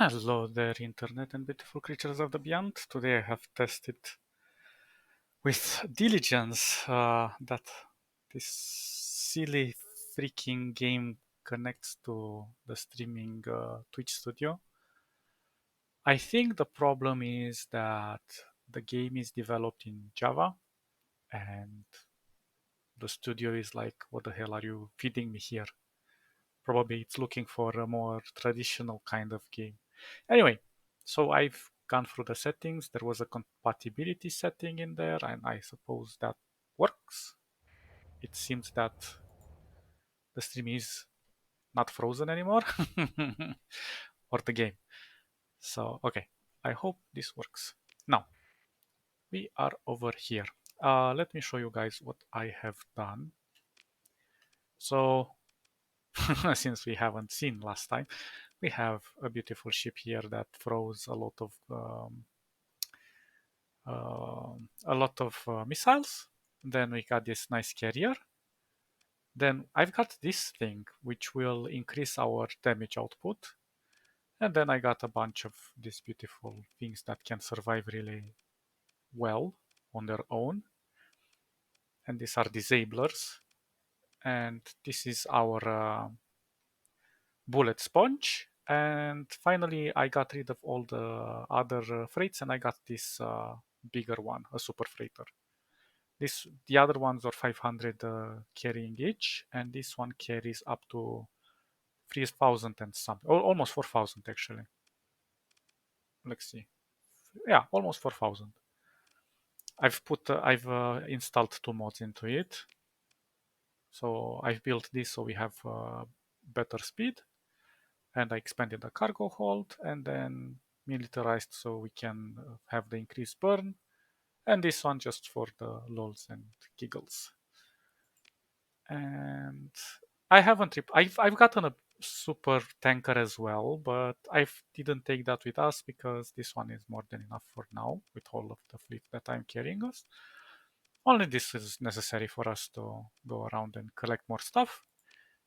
Hello there, Internet and beautiful creatures of the beyond. Today I have tested with diligence that this silly freaking game connects to the streaming Twitch studio. I think the problem is that the game is developed in Java and the studio is like, what the hell are you feeding me here? Probably it's looking for a more traditional kind of game. Anyway, so I've gone through the settings. There was a compatibility setting in there, and I suppose that works. It seems that the stream is not frozen anymore, or the game. So, okay, I hope this works. Now, we are over here. Let me show you guys what I have done. So, since we haven't seen last time, we have a beautiful ship here that throws a lot of missiles. Then we got this nice carrier. Then I've got this thing which will increase our damage output. And then I got a bunch of these beautiful things that can survive really well on their own. And these are disablers. And this is our bullet sponge. And finally, I got rid of all the other freights and I got this bigger one, a super freighter. The other ones are 500 carrying each, and this one carries up to 3,000 and something, or almost 4,000 actually. Let's see. Yeah, almost 4,000. I've installed two mods into it. So I've built this so we have better speed, and I expanded the cargo hold, and then militarized so we can have the increased burn, and this one just for the lols and giggles. And I haven't. I've gotten a super tanker as well, but I didn't take that with us because this one is more than enough for now with all of the fleet that I'm carrying us. Only this is necessary for us to go around and collect more stuff,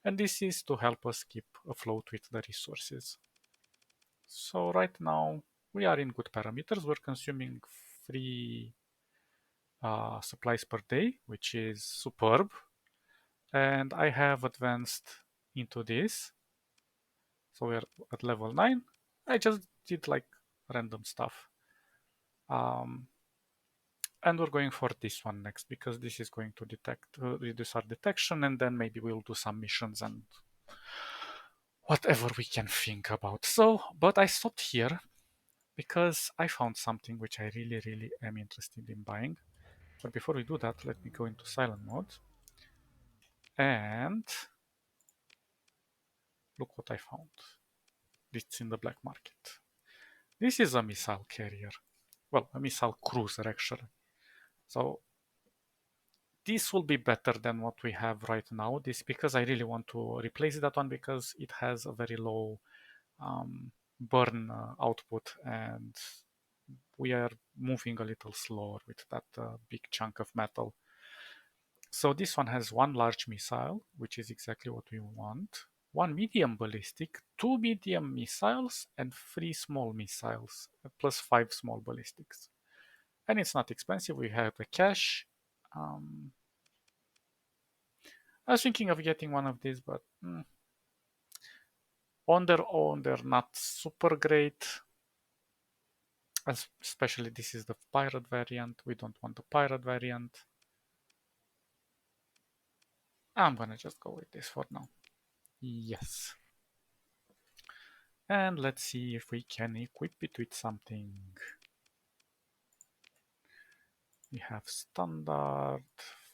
and this is to help us keep afloat with the resources. So right now we are in good parameters. We're consuming 3 supplies per day, which is superb. And I have advanced into this. So we're at level 9. I just did like random stuff. Um, and we're going for this one next because this is going to reduce our detection, and then maybe we'll do some missions and whatever we can think about. So, but I stopped here because I found something which I really, really am interested in buying. But before we do that, let me go into silent mode and look what I found. It's in the black market. This is a missile carrier. Well, a missile cruiser actually. So this will be better than what we have right now. This because I really want to replace that one because it has a very low burn output, and we are moving a little slower with that big chunk of metal. So this one has one large missile, which is exactly what we want. One medium ballistic, two medium missiles, and three small missiles, plus 5 small ballistics. And it's not expensive. We have the cash. Um, I was thinking of getting one of these, but on their own, they're not super great. Especially this is the pirate variant. We don't want the pirate variant. I'm gonna just go with this for now. Yes. And let's see if we can equip it with something. We have standard,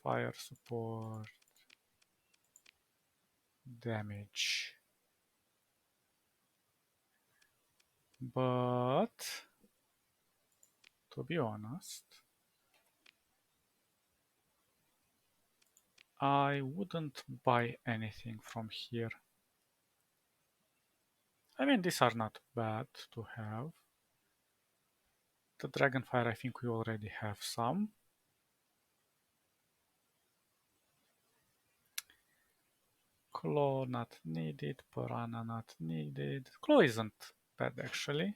fire support, damage. But to be honest, I wouldn't buy anything from here. I mean, these are not bad to have. The Dragonfire, I think we already have some. Claw not needed, Piranha not needed. Claw isn't bad actually,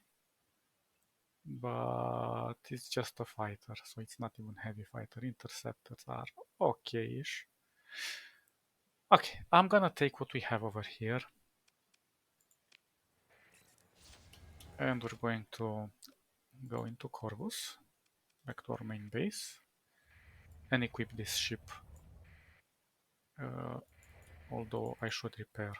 but it's just a fighter, so it's not even heavy fighter. Interceptors are okay-ish. Okay, I'm gonna take what we have over here, and we're going to go into Corvus, back to our main base, and equip this ship. Uh, although I should repair.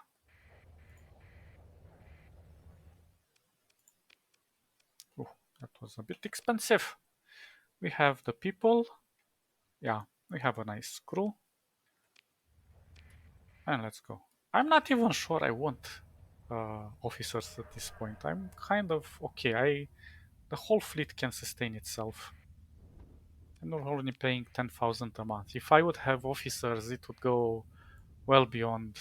Oh, that was a bit expensive. We have the people. Yeah, we have a nice crew. And let's go. I'm not even sure I want officers at this point. I'm kind of okay. The whole fleet can sustain itself. And we're only paying 10,000 a month. If I would have officers, it would go well beyond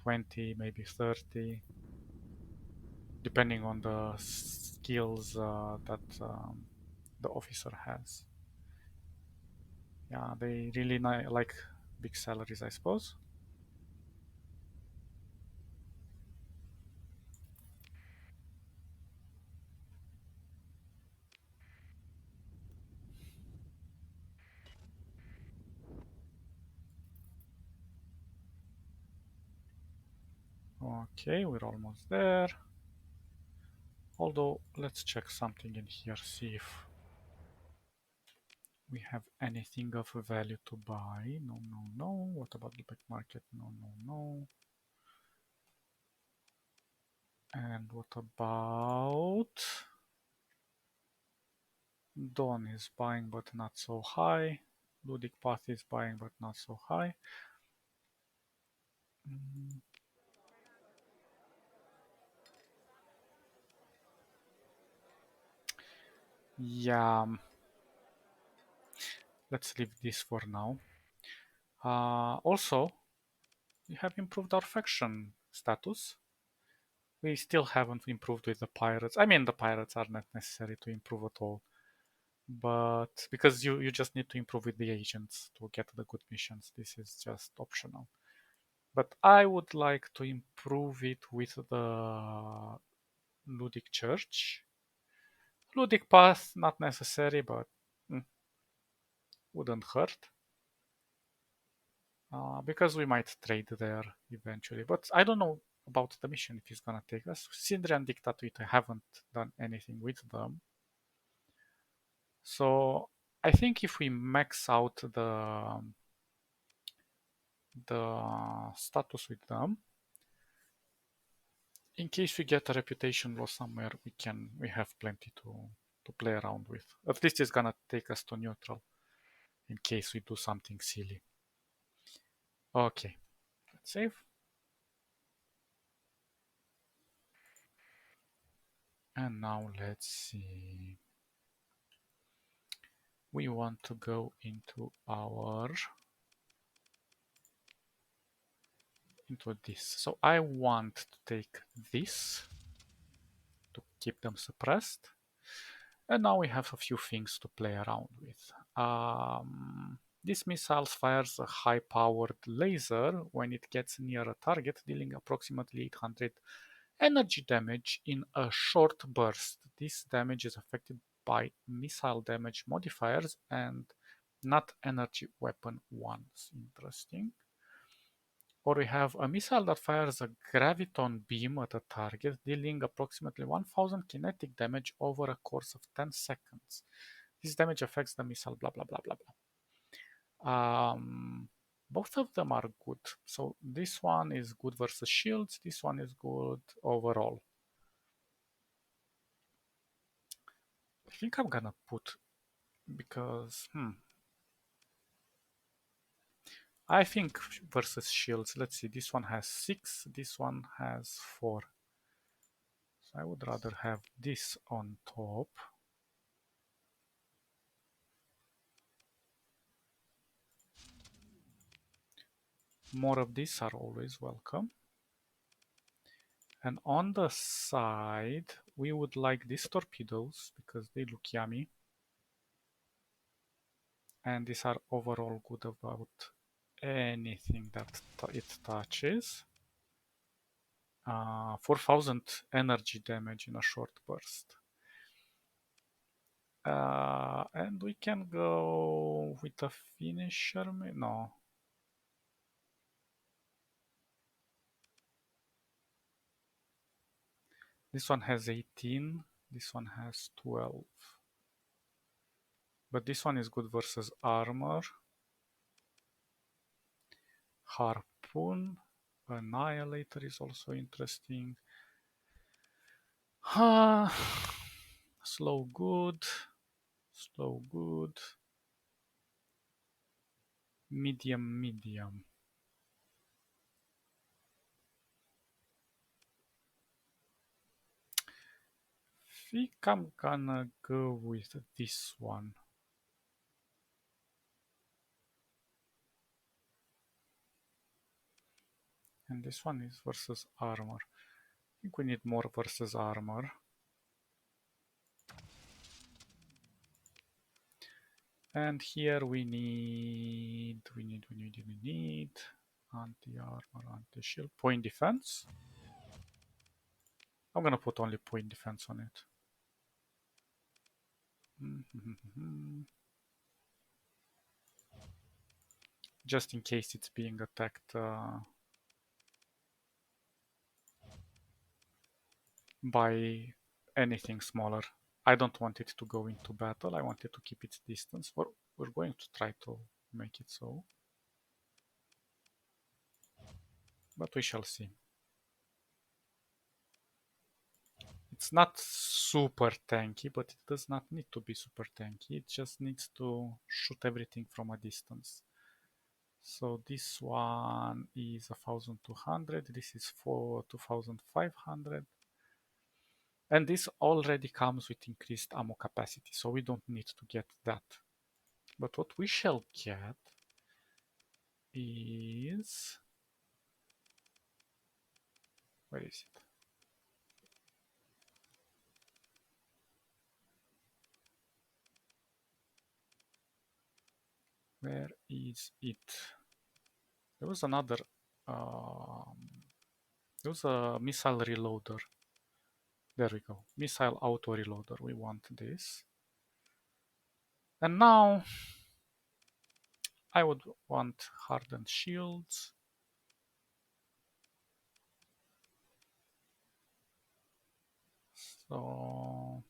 20, maybe 30, depending on the skills that the officer has. Yeah, they really like big salaries, I suppose. Okay, we're almost there. Although, let's check something in here, see if we have anything of value to buy. No, no, no. What about the black market? No, no, no. And what about... Dawn is buying but not so high. Ludic Path is buying but not so high. Mm, yeah, let's leave this for now. Also, we have improved our faction status. We still haven't improved with the pirates. I mean, the pirates are not necessary to improve at all. But because you just need to improve with the agents to get the good missions. This is just optional. But I would like to improve it with the Ludic Church. Ludic Path, not necessary, but wouldn't hurt. Because we might trade there eventually. But I don't know about the mission if it's gonna take us. Sindri and Dictatuit, I haven't done anything with them. So I think if we max out the status with them, in case we get a reputation loss somewhere, we have plenty to play around with. At least it's gonna take us to neutral in case we do something silly. Okay, let's save. And now let's see. We want to go into this. So I want to take this to keep them suppressed. And now we have a few things to play around with. This missile fires a high-powered laser when it gets near a target, dealing approximately 800 energy damage in a short burst. This damage is affected by missile damage modifiers and not energy weapon ones. Interesting. Or we have a missile that fires a graviton beam at a target, dealing approximately 1000 kinetic damage over a course of 10 seconds. This damage affects the missile, blah, blah, blah, blah, blah. Both of them are good. So this one is good versus shields. This one is good overall. I think I'm gonna put, because, I think versus shields, let's see, this one has 6, this one has 4. So I would rather have this on top. More of these are always welcome. And on the side, we would like these torpedoes because they look yummy. And these are overall good about anything that it touches. 4,000 energy damage in a short burst. And we can go with a finisher. No. This one has 18. This one has 12. But this one is good versus armor. Harpoon. Annihilator is also interesting. Slow good. Slow good. Medium, medium. I think I'm gonna go with this one. And this one is versus armor. I think we need more versus armor. And here we need anti-armor, anti-shield, point defense. I'm gonna put only point defense on it. Just in case it's being attacked by anything smaller. I don't want it to go into battle. I want it to keep its distance. We're going to try to make it so. But we shall see. It's not super tanky, but it does not need to be super tanky. It just needs to shoot everything from a distance. So this one is 1200, this is for 2500. And this already comes with increased ammo capacity, so we don't need to get that. But what we shall get is... Where is it? Where is it? There was another... there was a missile reloader. There we go. Missile auto reloader. We want this. And now I would want hardened shields. So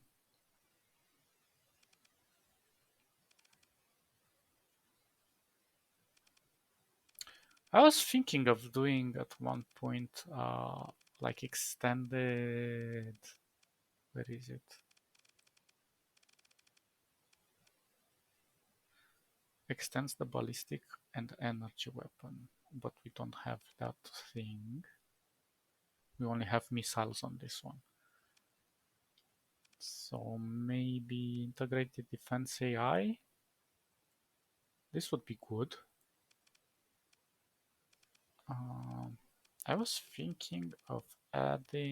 I was thinking of doing at one point like extended. Where is it? Extends the ballistic and energy weapon, but we don't have that thing. We only have missiles on this one. So maybe integrated defense AI. This would be good. I was thinking of adding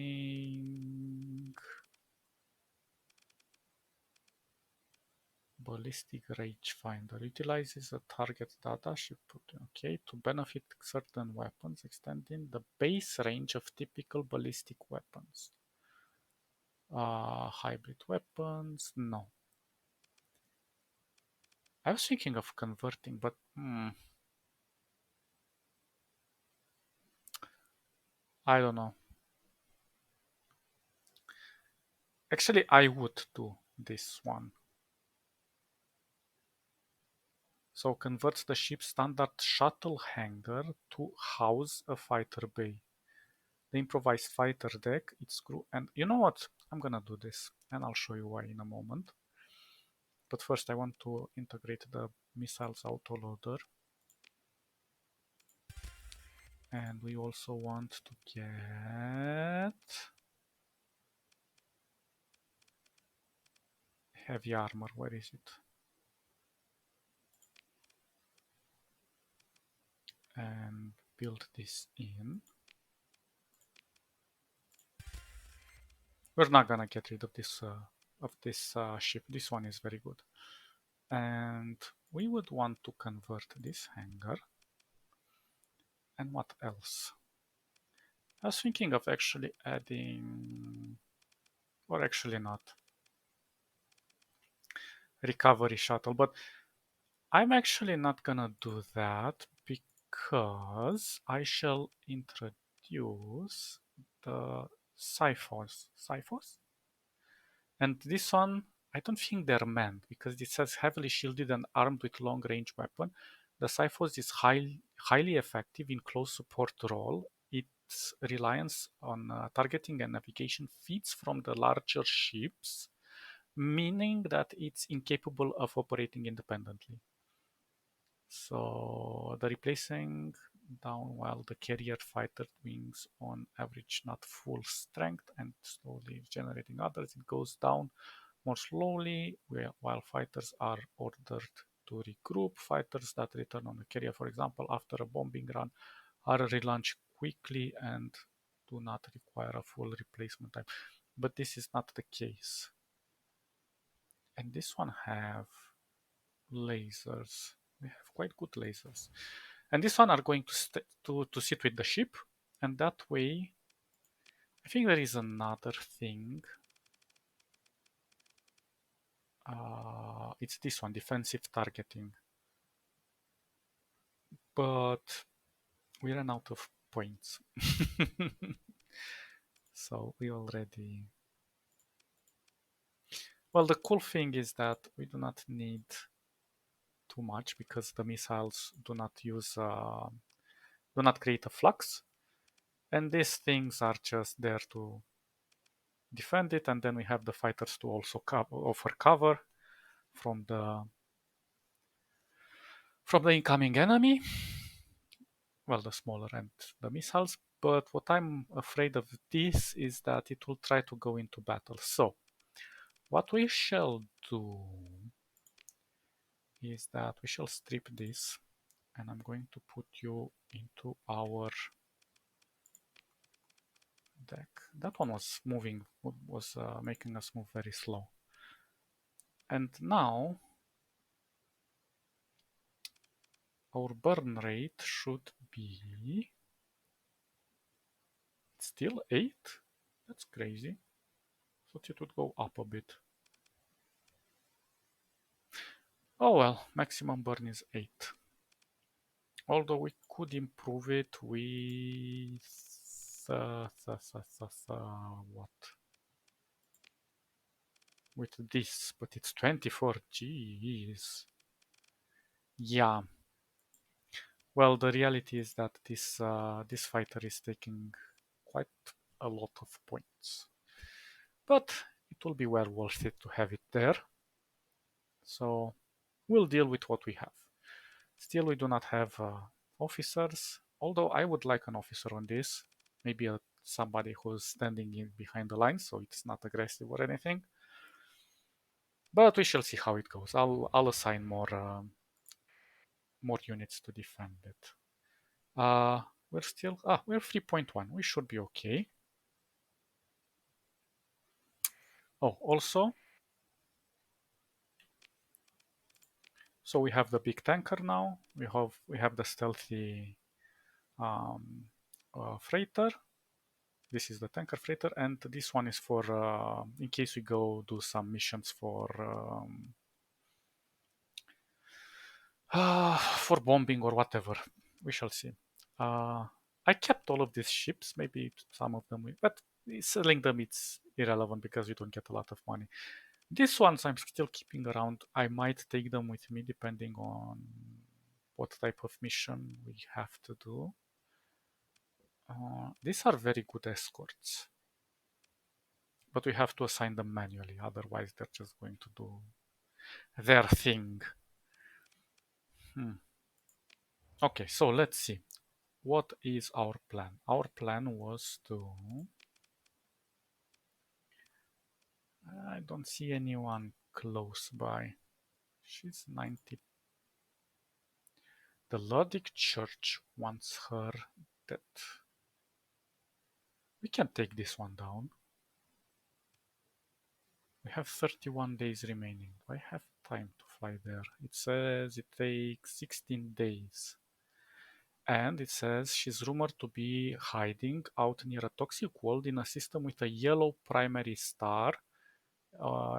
ballistic rangefinder. Utilizes a target data to benefit certain weapons, extending the base range of typical ballistic weapons. Hybrid weapons, no. I was thinking of converting, but I don't know. Actually, I would do this one. So converts the ship's standard shuttle hangar to house a fighter bay. The improvised fighter deck, its crew, and you know what? I'm gonna do this, and I'll show you why in a moment. But first I want to integrate the missiles autoloader. And we also want to get heavy armor. Where is it? And build this in. We're not gonna get rid of this ship. This one is very good. And we would want to convert this hangar. And what else? I was thinking of actually adding, or actually not, recovery shuttle, but I'm actually not gonna do that because I shall introduce the Cyphos. Cyphos? And this one, I don't think they're manned because it says heavily shielded and armed with long range weapon. The Cyphos is highly effective in close support role. Its reliance on targeting and navigation feeds from the larger ships, meaning that it's incapable of operating independently. So the replacing down while the carrier fighter wings on average not full strength and slowly generating others, it goes down more slowly while fighters are ordered to regroup. Fighters that return on the carrier, for example, after a bombing run, are relaunched quickly and do not require a full replacement time. But this is not the case. And this one have lasers. We have quite good lasers. And this one are going to sit with the ship. And that way, I think there is another thing. It's this one, defensive targeting. But we ran out of points. So we already... Well, the cool thing is that we do not need too much because the missiles do not create a flux. And these things are just there to defend it, and then we have the fighters to also offer cover from the incoming enemy. Well, the smaller and the missiles. But what I'm afraid of this is that it will try to go into battle. So what we shall do is that we shall strip this, and I'm going to put you into our deck. That one was moving, was making us move very slow. And now our burn rate should be still 8. That's crazy. Thought it would go up a bit. Oh well, maximum burn is 8. Although we could improve it with what? With this, but it's 24. Jeez. Yeah. Well, the reality is that this fighter is taking quite a lot of points, but it will be well worth it to have it there. So we'll deal with what we have. Still, we do not have officers, although I would like an officer on this. Maybe somebody who's standing in behind the lines, so it's not aggressive or anything. But we shall see how it goes. I'll assign more units to defend it. We're 3.1. We should be okay. Oh, also, so we have the big tanker now. We have the stealthy um, freighter. This is the tanker freighter, and this one is for in case we go do some missions for bombing or whatever. We shall see. I kept all of these ships. Maybe some of them, but selling them it's irrelevant because we don't get a lot of money. These ones I'm still keeping around. I might take them with me depending on what type of mission we have to do. These are very good escorts, but we have to assign them manually. Otherwise, they're just going to do their thing. Okay, so let's see. What is our plan? Our plan was to... I don't see anyone close by. She's 90. The Lodic Church wants her dead. We can take this one down. We have 31 days remaining. Do I have time to fly there? It says it takes 16 days. And it says she's rumored to be hiding out near a toxic world in a system with a yellow primary star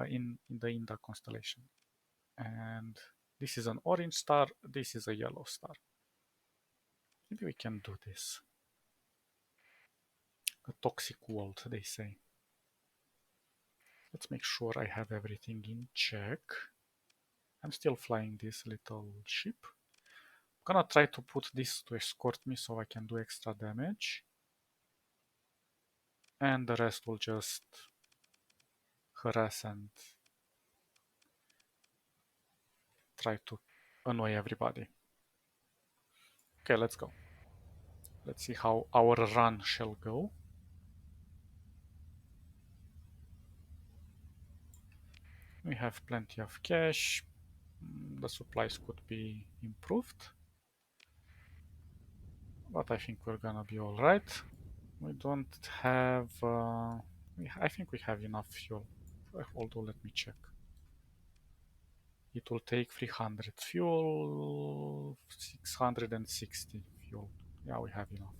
in the Inda constellation. And this is an orange star, this is a yellow star. Maybe we can do this. A toxic world, they say. Let's make sure I have everything in check. I'm still flying this little ship. I'm gonna try to put this to escort me so I can do extra damage. And the rest will just harass and try to annoy everybody. Okay, let's go. Let's see how our run shall go. We have plenty of cash. The supplies could be improved. But I think we're gonna be alright. We don't have... I think we have enough fuel. Although, let me check. It will take 300 fuel, 660 fuel. Yeah, we have enough.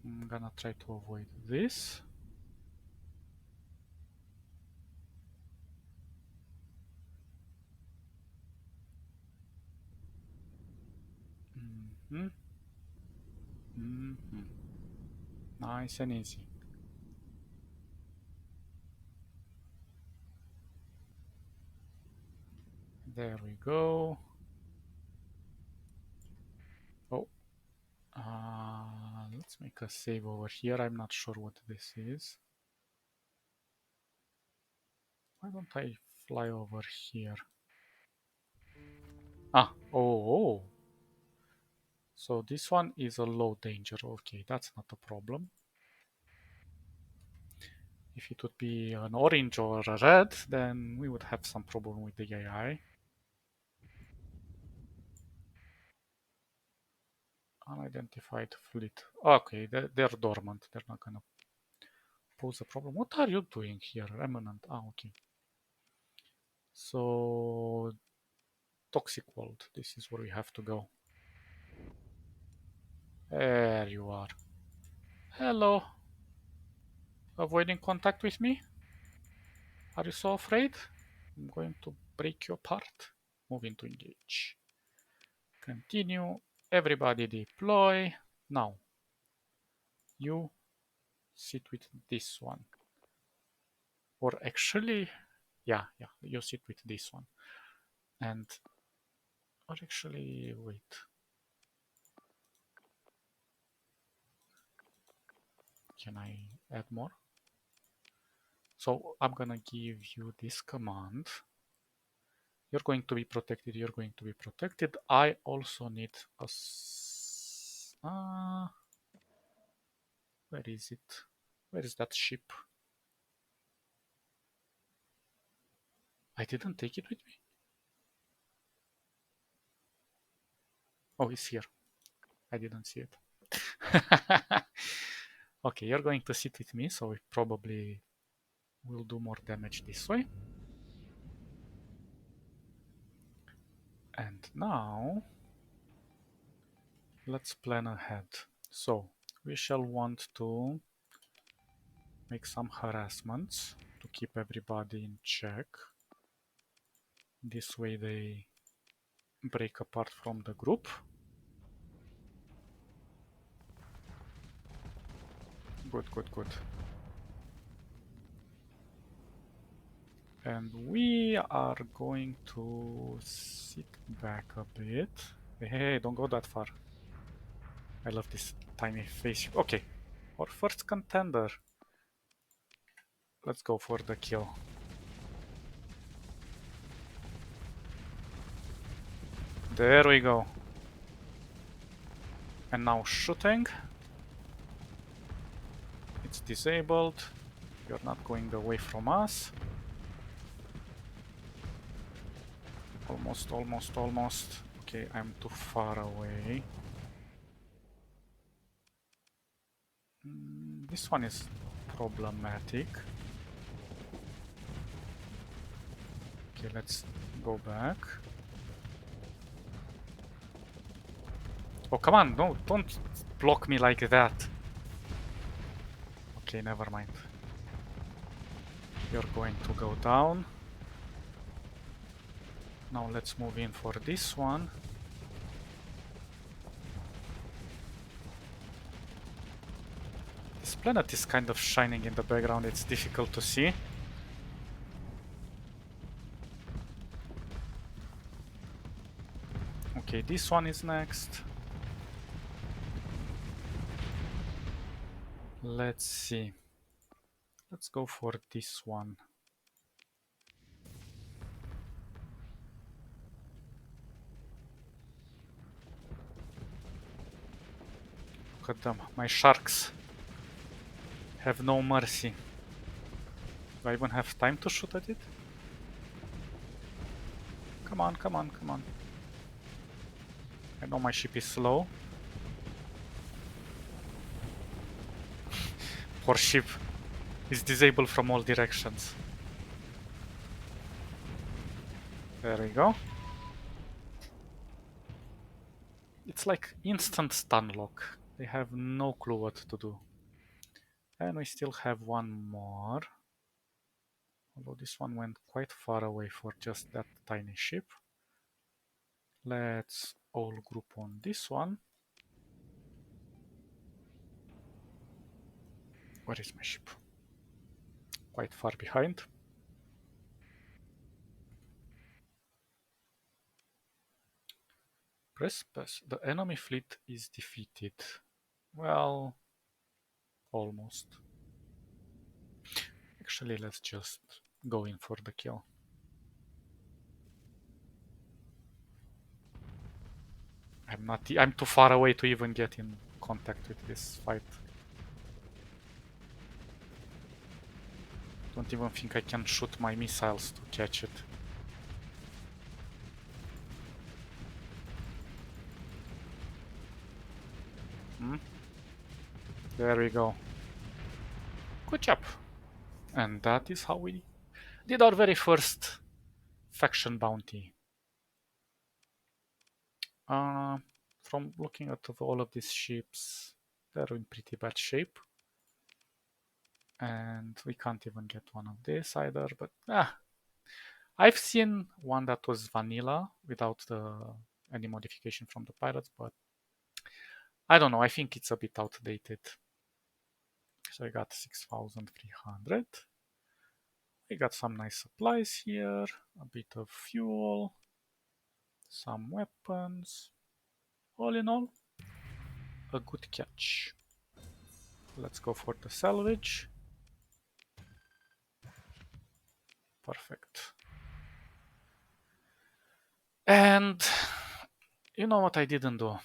I'm gonna try to avoid this. Nice and easy. There we go. Oh, let's make a save over here. I'm not sure what this is. Why don't I fly over here? Oh. So this one is a low danger. Okay, that's not a problem. If it would be an orange or a red, then we would have some problem with the AI. Unidentified fleet. Okay, they're dormant. They're not gonna pose a problem. What are you doing here? Remnant. Okay. So, toxic world. This is where we have to go. There you are. Hello. Avoiding contact with me? Are you so afraid? I'm going to break you apart. Moving to engage. Continue. Everybody deploy. Now, you sit with this one. Or actually, yeah, you sit with this one. And, or actually, wait. Can I add more? So I'm gonna give you this command. You're going to be protected, you're going to be protected. I also need a... where is it? Where is that ship? I didn't take it with me. Oh, it's here. I didn't see it. Okay, you're going to sit with me, so we probably will do more damage this way. And now, let's plan ahead. So, we shall want to make some harassments to keep everybody in check. This way they break apart from the group. Good. And we are going to sit back a bit. Hey, don't go that far. I love this tiny face. Okay, our first contender. Let's go for the kill. There we go. And now shooting. It's disabled. You're not going away from us. Almost. Okay, I'm too far away. This one is problematic. Okay, let's go back. Oh, come on, no, don't block me like that. Okay, never mind. You're going to go down. Now let's move in for this one. This planet is kind of shining in the background, it's difficult to see. Okay, this one is next. Let's see. Let's go for this one. Look at them, my sharks have no mercy. Do I even have time to shoot at it? Come on, come on, come on. I know my ship is slow. Poor ship is disabled from all directions. There we go. It's like instant stun lock. They have no clue what to do. And we still have one more. Although this one went quite far away for just that tiny ship. Let's all group on this one. Where is my ship? Quite far behind. Press pass. The enemy fleet is defeated. Well, almost. Actually, let's just go in for the kill. I'm too far away to even get in contact with this fight. Don't even think I can shoot my missiles to catch it. There we go. Good job. And that is how we did our very first faction bounty. From looking at all of these ships, they're in pretty bad shape. And we can't even get one of this either, but I've seen one that was vanilla without any modification from the pirates, but I don't know, I think it's a bit outdated. So I got 6,300. We got some nice supplies here, a bit of fuel, some weapons. All in all, a good catch. Let's go for the salvage. Perfect. And you know what I didn't do?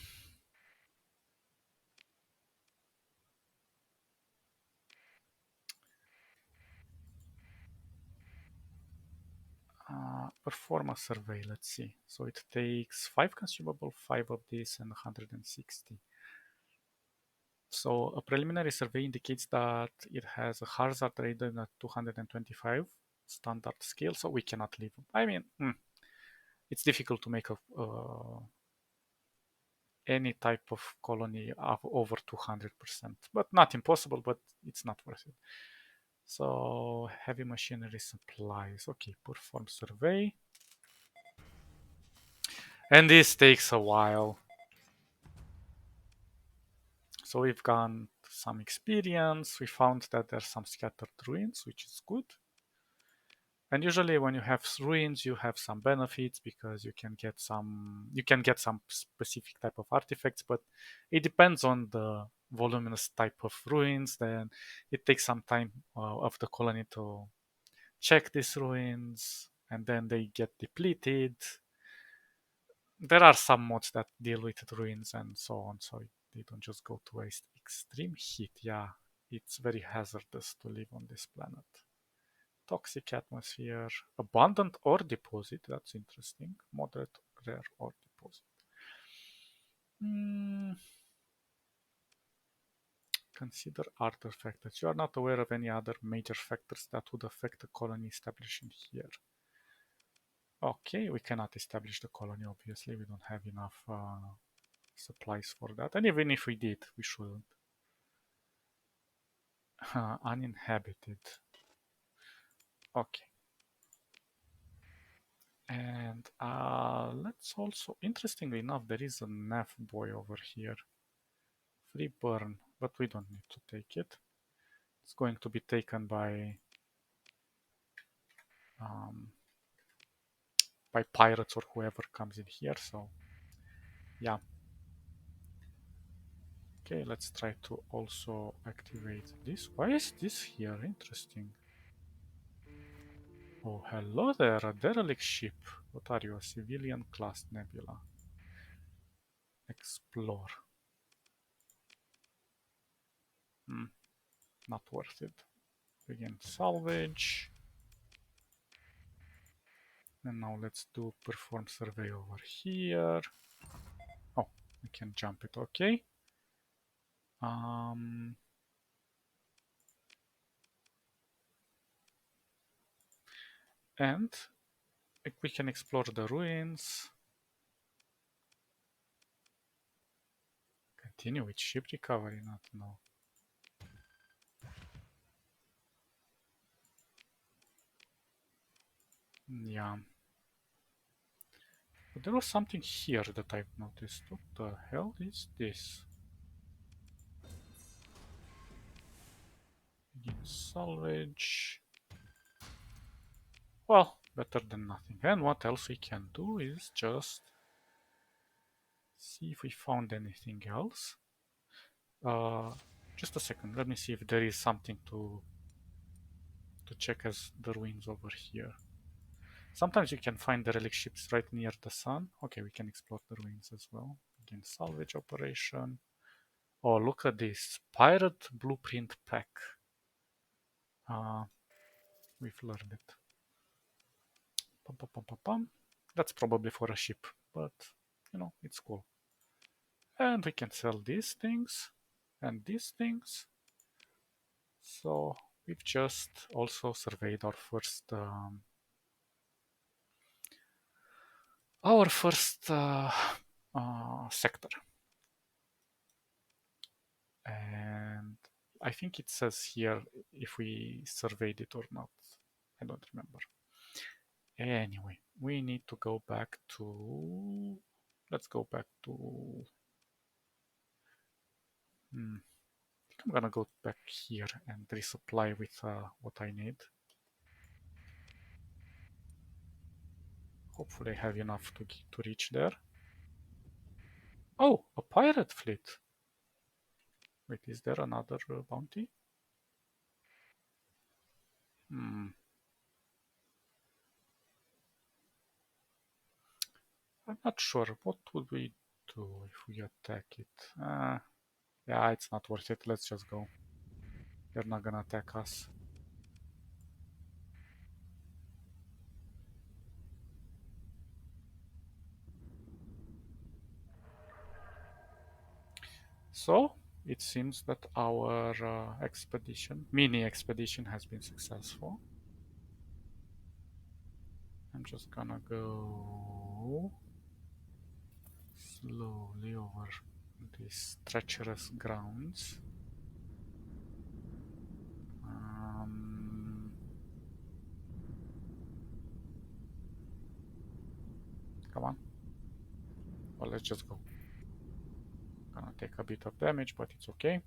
Perform a survey, let's see. So it takes 5 consumable, 5 of this, and 160. So a preliminary survey indicates that it has a hazard rating at 225 standard scale, so we cannot leave. I mean, it's difficult to make any type of colony of over 200%, but not impossible, but it's not worth it. So heavy machinery supplies. Okay, perform survey. And this takes a while. So we've gone some experience. We found that there's some scattered ruins, which is good. And usually when you have ruins, you have some benefits because you can get some specific type of artifacts, but it depends on the voluminous type of ruins. Then it takes some time of the colony to check these ruins, and then they get depleted. There are some mods that deal with ruins and so on, so they don't just go to waste. Extreme heat, yeah, it's very hazardous to live on this planet. Toxic atmosphere, abundant ore deposit, that's interesting. Moderate, rare ore deposit. Consider other factors. You are not aware of any other major factors that would affect the colony establishing here. Okay, we cannot establish the colony, obviously. We don't have enough supplies for that. And even if we did, we shouldn't. Uninhabited. Okay. And let's also, interestingly enough, there is a nav boy over here. Free burn, but we don't need to take it. It's going to be taken um, by pirates or whoever comes in here. So yeah. Okay, let's try to also activate this. Why is this here? Interesting. Oh, hello there, a derelict ship. What are you, a civilian class nebula? Explore. Not worth it. Begin salvage. And now let's do perform survey over here. Oh, we can jump it, okay. And we can explore the ruins. Continue with ship recovery, not no. Yeah. But there was something here that I've noticed. What the hell is this? Begin salvage. Well, better than nothing. And what else we can do is just see if we found anything else. Just a second, let me see if there is something to check as the ruins over here. Sometimes you can find the relic ships right near the sun. Okay, we can explore the ruins as well. Again, salvage operation. Oh, look at this. Pirate blueprint pack. We've learned it. Pum, pum, pum, pum, pum. That's probably for a ship, but you know, it's cool. And we can sell these things and these things. So we've just also surveyed our first sector. And I think it says here if we surveyed it or not. I don't remember. Anyway, we need to go back to. Let's go back to. I think I'm gonna go back here and resupply with what I need. Hopefully, I have enough to reach there. Oh, a pirate fleet. Wait, is there another bounty? I'm not sure. What would we do if we attack it? Yeah, it's not worth it. Let's just go. They're not gonna attack us. So, it seems that our mini expedition has been successful. I'm just gonna go slowly over these treacherous grounds. Come on. Well, let's just go. Gonna take a bit of damage, but it's okay.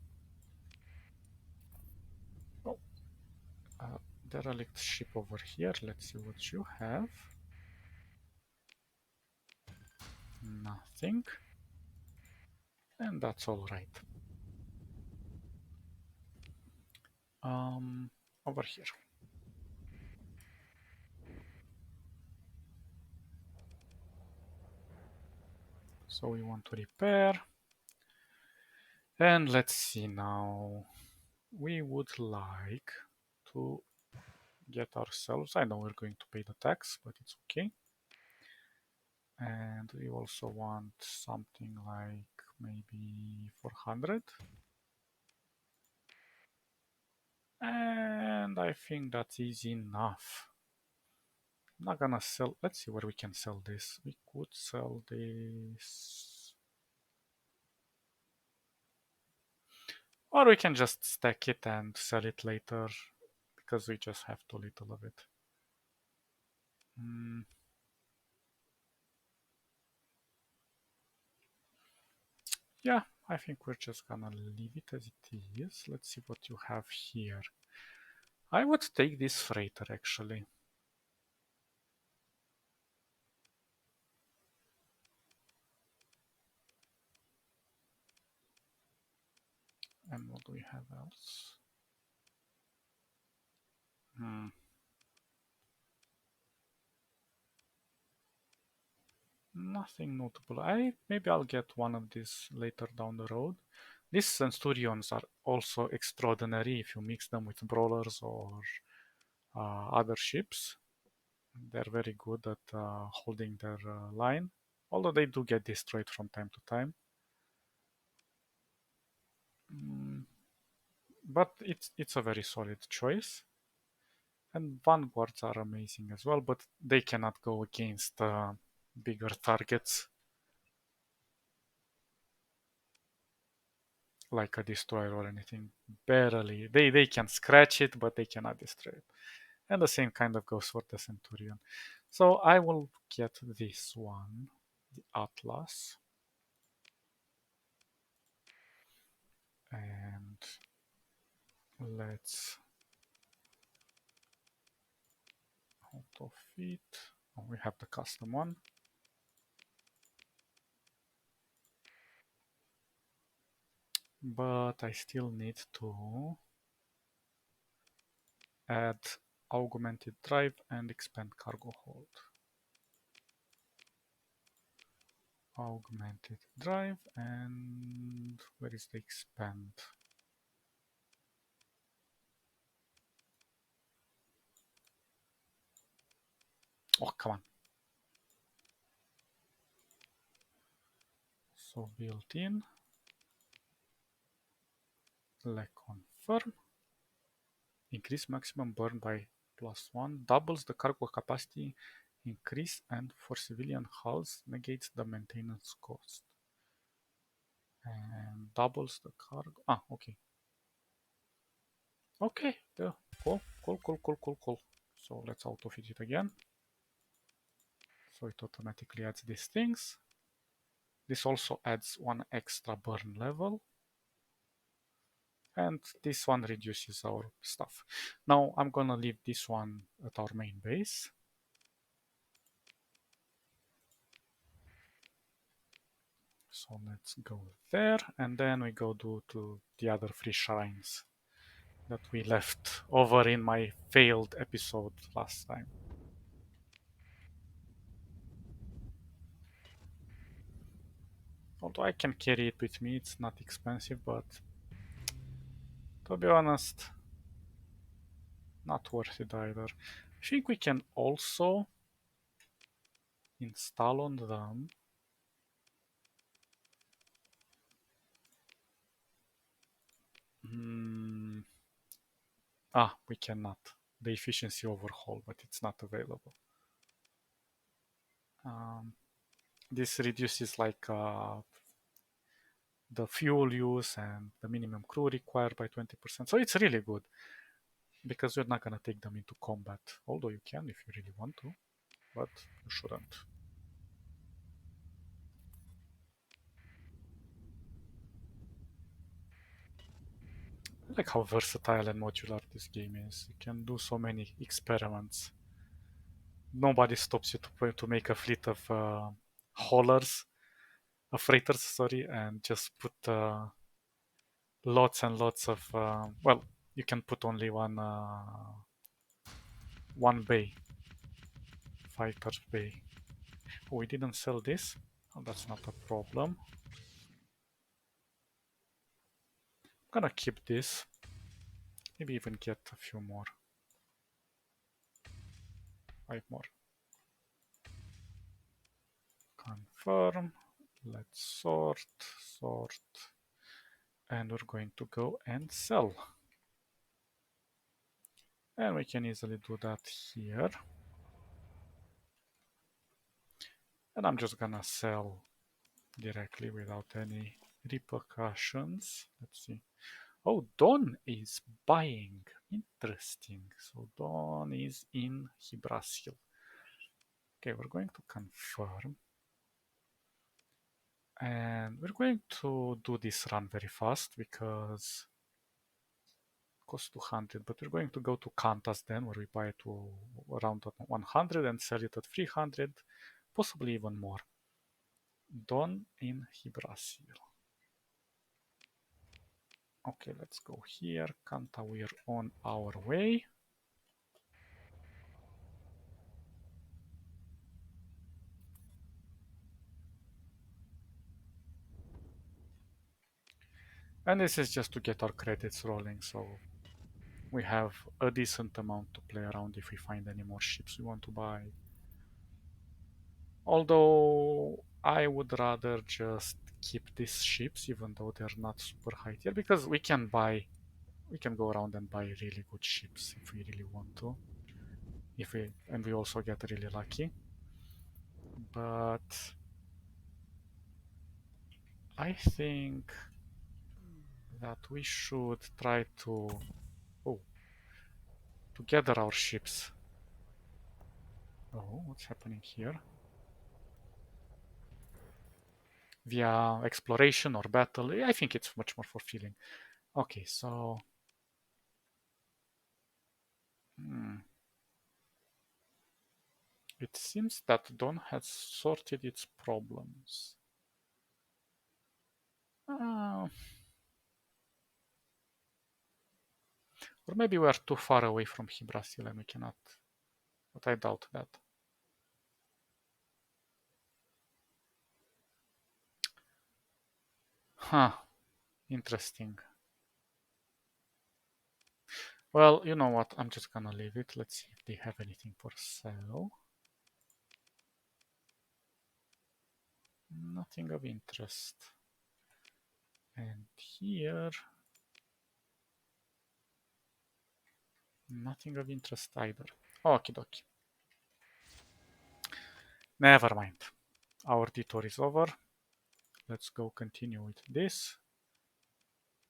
Oh, derelict ship over here. Let's see what you have. Nothing. And that's all right. Over here. So we want to repair. And let's see now. We would like to get ourselves, I know we're going to pay the tax, but it's okay. And we also want something like maybe 400. And I think that is enough. Not gonna sell. Let's see where we can sell this. We could sell this. Or we can just stack it and sell it later because we just have too little of it. Mm. Yeah, I think we're just gonna leave it as it is. Let's see what you have here. I would take this freighter actually. And what do we have else? Hmm. Nothing notable. Maybe I'll get one of these later down the road. These Centurions are also extraordinary if you mix them with brawlers or other ships. They're very good at holding their line, although they do get destroyed from time to time. Mm, but it's a very solid choice. And vanguards are amazing as well, but they cannot go against bigger targets like a destroyer or anything. Barely. They can scratch it, but they cannot destroy it. And the same kind of goes for the Centurion. So I will get this one, the Atlas. And let's out of it. Oh, we have the custom one. But I still need to add augmented drive and expand cargo hold. Augmented drive, and where is the expand? Oh, come on. So built in, let confirm, increase maximum burn by +1, doubles the cargo capacity increase, and for civilian hulls negates the maintenance cost. And doubles the cargo. Ah, okay. Okay, yeah. Cool. So let's auto-fit it again. So it automatically adds these things. This also adds one extra burn level. And this one reduces our stuff. Now I'm gonna leave this one at our main base. So let's go there, and then we go to the other 3 shrines that we left over in my failed episode last time. Although I can carry it with me, it's not expensive, but to be honest, not worth it either. I think we can also install on them we cannot. The efficiency overhaul, but it's not available. This reduces like the fuel use and the minimum crew required by 20%. So it's really good because you're not going to take them into combat. Although you can if you really want to, but you shouldn't. I like how versatile and modular this game is. You can do so many experiments. Nobody stops you to make a fleet of haulers, freighters, sorry, and just put lots and lots of well, you can put only one bay, fighter bay. Oh, we didn't sell this. Oh, that's not a problem. I'm gonna keep this. Maybe even get a few more. 5 more. Confirm. Let's sort, and we're going to go and sell. And we can easily do that here. And I'm just gonna sell directly without any repercussions. Let's see. Oh, Don is buying. Interesting. So Don is in Hibrasil. Okay, we're going to confirm. And we're going to do this run very fast because it costs 200, but we're going to go to Kantas then, where we buy it to around 100 and sell it at 300, possibly even more. Don in Hibrasil. Okay, let's go here. Kanta, we're on our way. And this is just to get our credits rolling, so we have a decent amount to play around if we find any more ships we want to buy. Although I would rather just keep these ships even though they're not super high tier, because we can go around and buy really good ships if we really want to. And we also get really lucky. But I think that we should try to gather our ships. Oh, what's happening here? Via exploration or battle, I think it's much more fulfilling. Okay, so it seems that Dawn has sorted its problems. Uh, or maybe we are too far away from Hibrasil and we cannot, but I doubt that. Huh, interesting. Well, you know what, I'm just gonna leave it. Let's see if they have anything for sale. Nothing of interest. And here, nothing of interest either. Okie dokie. Never mind. Our detour is over. Let's go continue with this.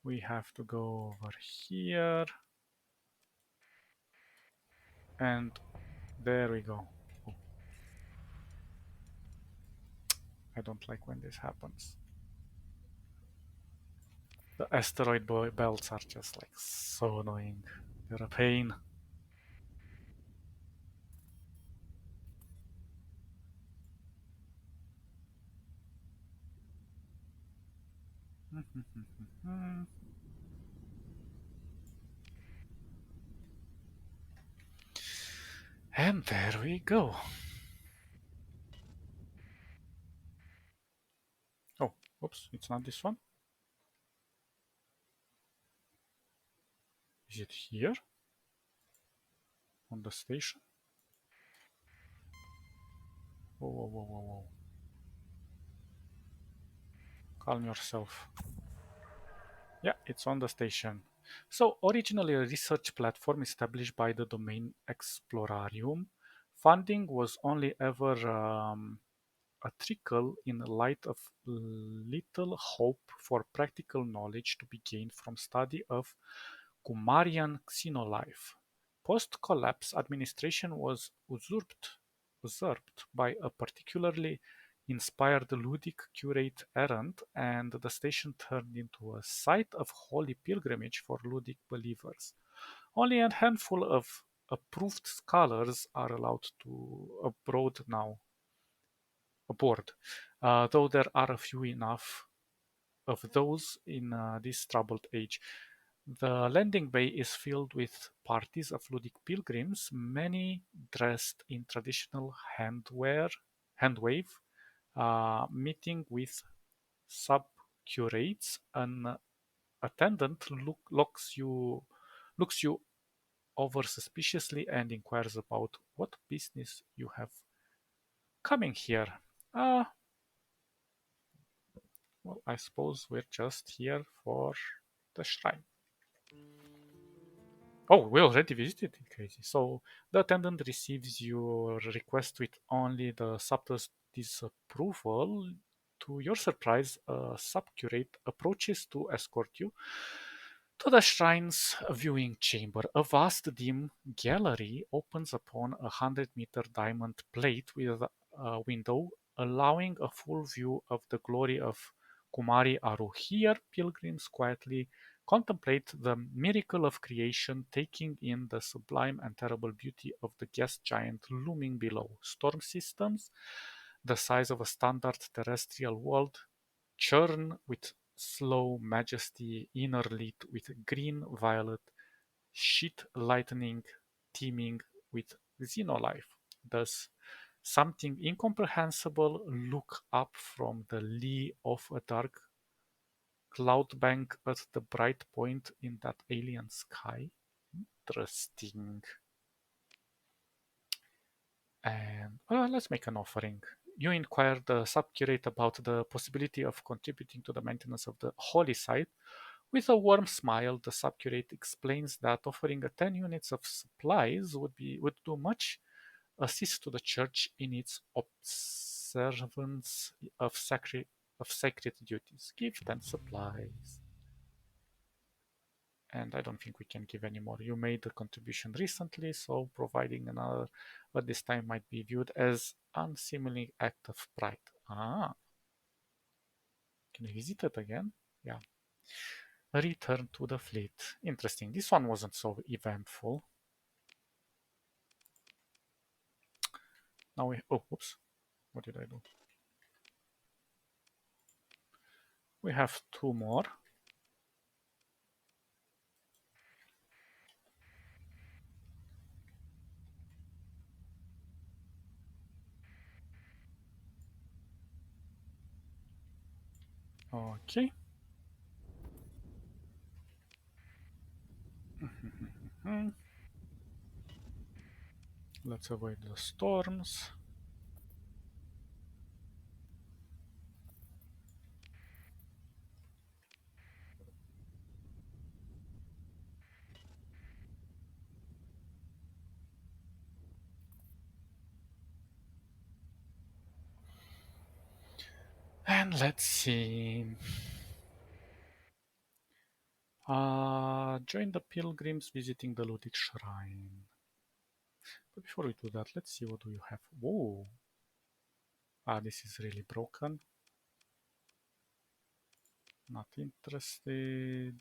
We have to go over here. And there we go. Oh, I don't like when this happens. The asteroid belts are just like so annoying. They're a pain. And there we go. Oh, oops, it's not this one. Is it here? On the station? Whoa, whoa, whoa, whoa, whoa. Calm yourself. Yeah, it's on the station. So, originally a research platform established by the domain Explorarium, funding was only ever a trickle in light of little hope for practical knowledge to be gained from study of Kumarian xenolife. Post-collapse administration was usurped by a particularly inspired ludic curate errant, and the station turned into a site of holy pilgrimage for ludic believers. Only a handful of approved scholars are allowed to aboard, though there are a few enough of those in this troubled age. The landing bay is filled with parties of ludic pilgrims, many dressed in traditional handwave, meeting with sub-curates. An attendant looks you over suspiciously and inquires about what business you have coming here. Uh, well, I suppose we're just here for the shrine. Oh, we already visited it, crazy. So the attendant receives your request with only the subtlest disapproval, to your surprise, a subcurate approaches to escort you to the shrine's viewing chamber. A vast dim gallery opens upon a 100-meter diamond plate with a window, allowing a full view of the glory of Kumari Aru. Here, pilgrims quietly contemplate the miracle of creation, taking in the sublime and terrible beauty of the gas giant looming below. Storm systems, the size of a standard terrestrial world, churn with slow majesty, inner lit with green-violet sheet lightning, teeming with xenolife. Does something incomprehensible look up from the lee of a dark cloud bank at the bright point in that alien sky? Interesting. And let's make an offering. You inquire the subcurate about the possibility of contributing to the maintenance of the holy site. With a warm smile, the subcurate explains that offering a 10 units of supplies would do much assist to the church in its observance of sacred duties. Give 10 supplies. And I don't think we can give any more. You made a contribution recently, so providing another at this time might be viewed as unseemly act of pride. Ah, can we visit it again? Yeah. Return to the fleet. Interesting. This one wasn't so eventful. Now we... Oh, oops. What did I do? We have two more. Okay. Let's avoid the storms. And let's see. Join the pilgrims visiting the Ludic Shrine. But before we do that, let's see what do you have. Whoa. This is really broken. Not interested.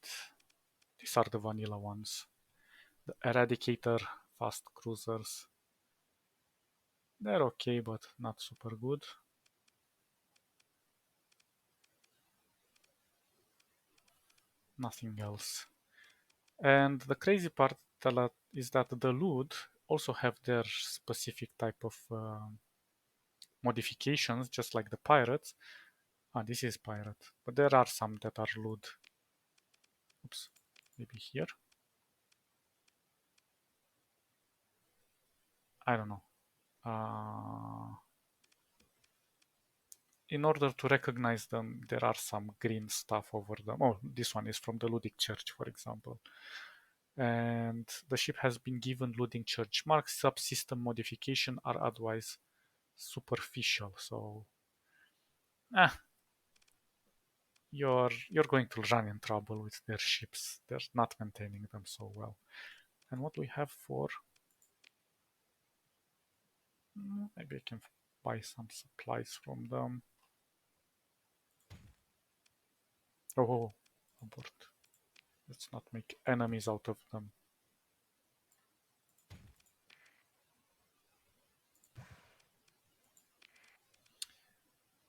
These are the vanilla ones. The Eradicator fast cruisers. They're okay, but not super good. Nothing else. And the crazy part is that the Lud also have their specific type of modifications, just like the pirates. This is pirate, but there are some that are Lud. Oops, maybe here. I don't know. In order to recognize them, there are some green stuff over them. Oh, this one is from the Ludic Church, for example. And the ship has been given Ludic Church marks. Subsystem modification are otherwise superficial. So, you're going to run in trouble with their ships. They're not maintaining them so well. And what do we have for? Maybe I can buy some supplies from them. Oh, abort. Let's not make enemies out of them.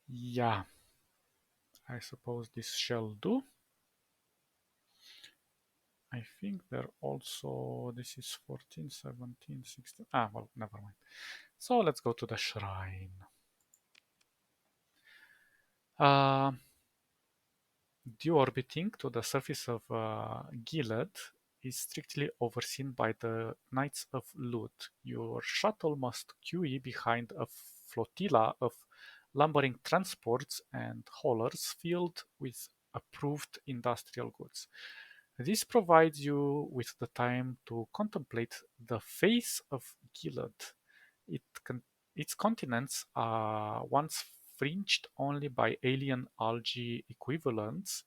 Yeah, I suppose this shall do. I think they're also, this is 14, 17, 16. Well, never mind. So let's go to the shrine. Deorbiting to the surface of Gilead is strictly overseen by the Knights of Lut. Your shuttle must QE behind a flotilla of lumbering transports and haulers filled with approved industrial goods. This provides you with the time to contemplate the face of Gilead. It its continents, once fringed only by alien algae equivalents,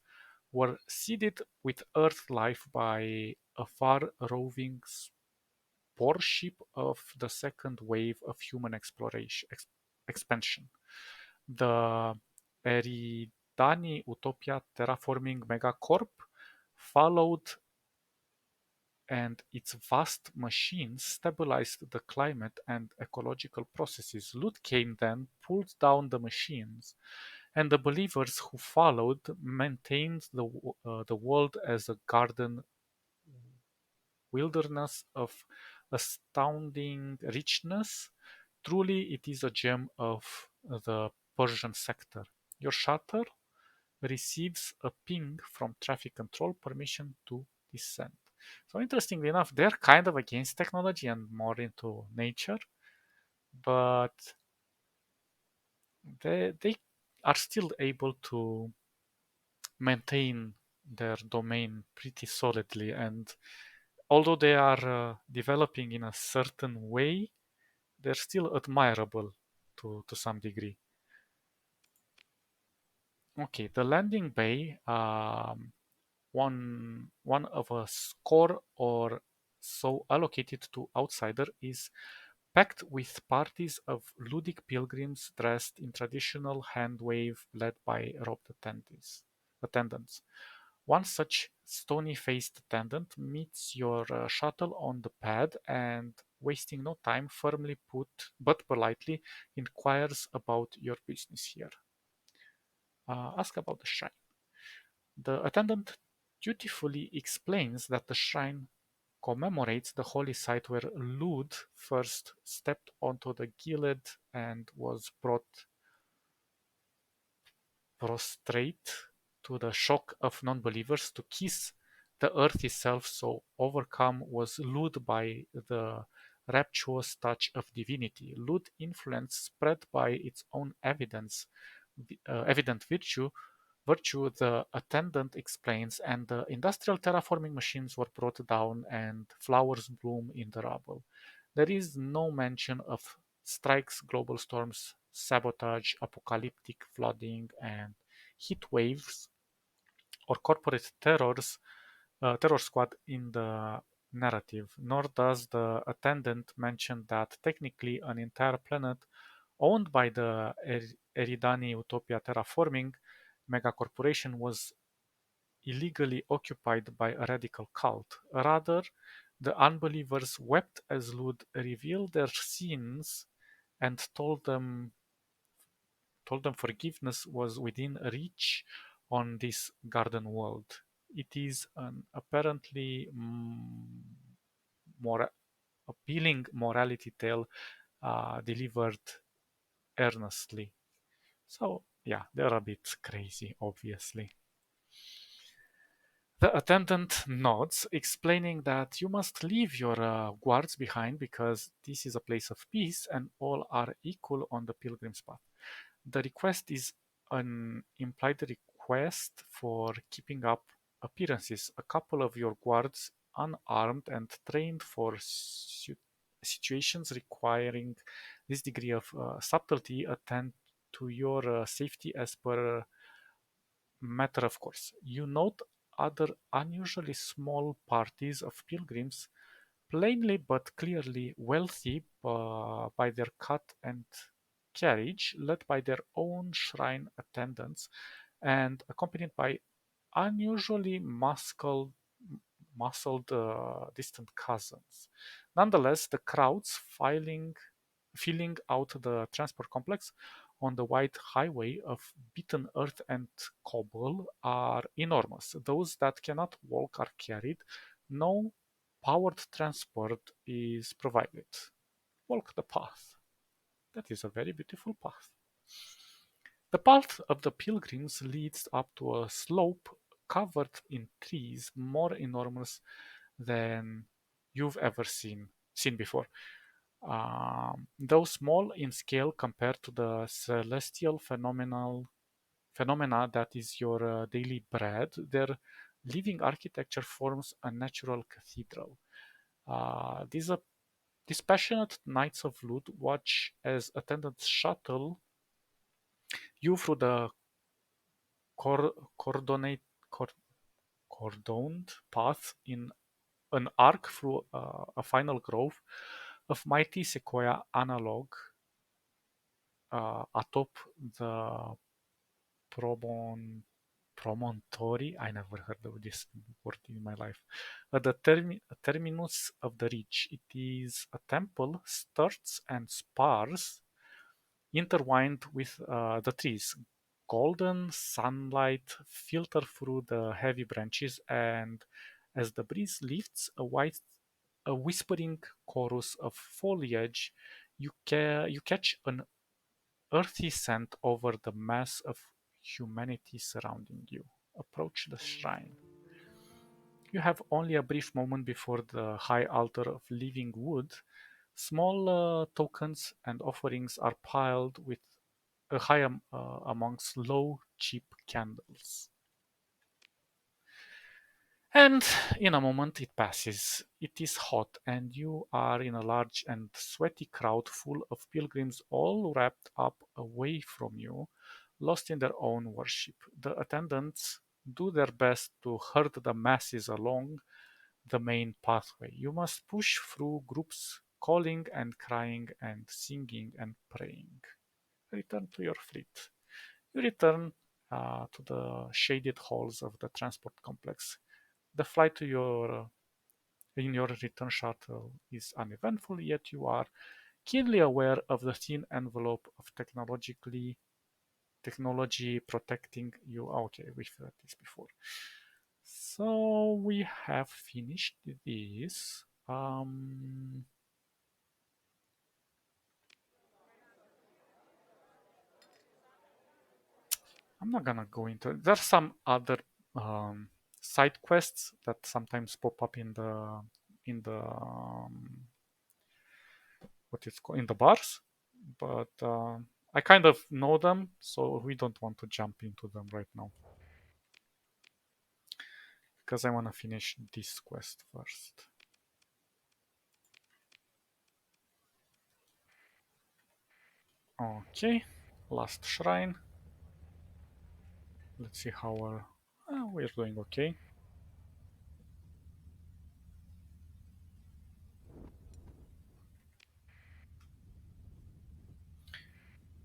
were seeded with Earth life by a far-roving spore ship of the second wave of human expansion. The Eridani Utopia Terraforming Megacorp followed, and its vast machines stabilized the climate and ecological processes. Lut came then, pulled down the machines, and the believers who followed maintained the world as a garden wilderness of astounding richness. Truly, it is a gem of the Persian sector. Your shuttle receives a ping from traffic control permission to descend. So interestingly enough, they're kind of against technology and more into nature, but they are still able to maintain their domain pretty solidly. And although they are developing in a certain way, they're still admirable to some degree. Okay, the landing bay, one of a score or so allocated to outsider, is packed with parties of ludic pilgrims dressed in traditional hand wave led by robed attendants. One such stony-faced attendant meets your shuttle on the pad and, wasting no time, firmly put but politely inquires about your business here. Ask about the shrine. The attendant dutifully explains that the shrine commemorates the holy site where Lud first stepped onto the Gilead and was brought prostrate to the shock of non-believers to kiss the earth itself, so overcome was Lud by the rapturous touch of divinity. Lud influence spread by its own evident virtue, the attendant explains, and the industrial terraforming machines were brought down and flowers bloom in the rubble. There is no mention of strikes, global storms, sabotage, apocalyptic flooding, and heat waves or corporate terror squad in the narrative, nor does the attendant mention that technically an entire planet owned by the Eridani Utopia Terraforming megacorporation was illegally occupied by a radical cult. Rather, the unbelievers wept as Lud revealed their sins and told them forgiveness was within reach on this garden world. It is an apparently more appealing morality tale delivered earnestly. So, yeah, they're a bit crazy, obviously. The attendant nods, explaining that you must leave your guards behind because this is a place of peace and all are equal on the pilgrim's path. The request is an implied request for keeping up appearances. A couple of your guards, unarmed and trained for situations requiring this degree of subtlety, attend to your safety as per matter of course. You note other unusually small parties of pilgrims, plainly but clearly wealthy by their cut and carriage, led by their own shrine attendants and accompanied by unusually muscled distant cousins. Nonetheless, the crowds filling out the transport complex on the wide highway of beaten earth and cobble are enormous. Those that cannot walk are carried. No powered transport is provided. Walk the path. That is a very beautiful path. The path of the pilgrims leads up to a slope covered in trees more enormous than you've ever seen before. Though small in scale compared to the celestial phenomena that is your daily bread, their living architecture forms a natural cathedral. These Dispassionate knights of loot watch as attendants shuttle you through the cor- cordonate, cor- cordoned path in an arc through a final grove of mighty sequoia analog atop the Probon promontory. I never heard of this word in my life. At the terminus of the ridge, it is a temple, sturts and spars intertwined with the trees. Golden sunlight filter through the heavy branches, and as the breeze lifts a whispering chorus of foliage, you catch an earthy scent over the mass of humanity surrounding you. Approach the shrine. You have only a brief moment before the high altar of living wood. Small tokens and offerings are piled with high amongst low, cheap candles. And in a moment it passes. It is hot, and you are in a large and sweaty crowd full of pilgrims, all wrapped up away from you, lost in their own worship. The attendants do their best to herd the masses along the main pathway. You must push through groups, calling and crying and singing and praying. Return to your fleet. You return to the shaded halls of the transport complex. The flight to your in your return shuttle is uneventful, yet you are keenly aware of the thin envelope of technology protecting you. Okay, we've heard this before. So we have finished this. I'm not gonna go into it. There's some other um, side quests that sometimes pop up in the what it's called in the bars, but I kind of know them, so we don't want to jump into them right now because I want to finish this quest first. Okay, last shrine. Let's see how we're doing. Okay.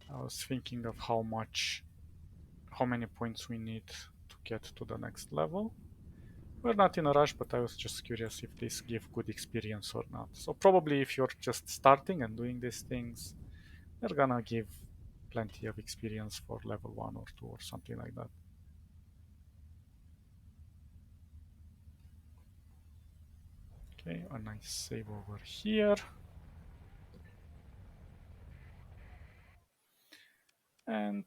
I was thinking of how many points we need to get to the next level. We're not in a rush, but I was just curious if this give good experience or not. So probably if you're just starting and doing these things, they're gonna give plenty of experience for level 1 or 2 or something like that. Okay, a nice save over here. And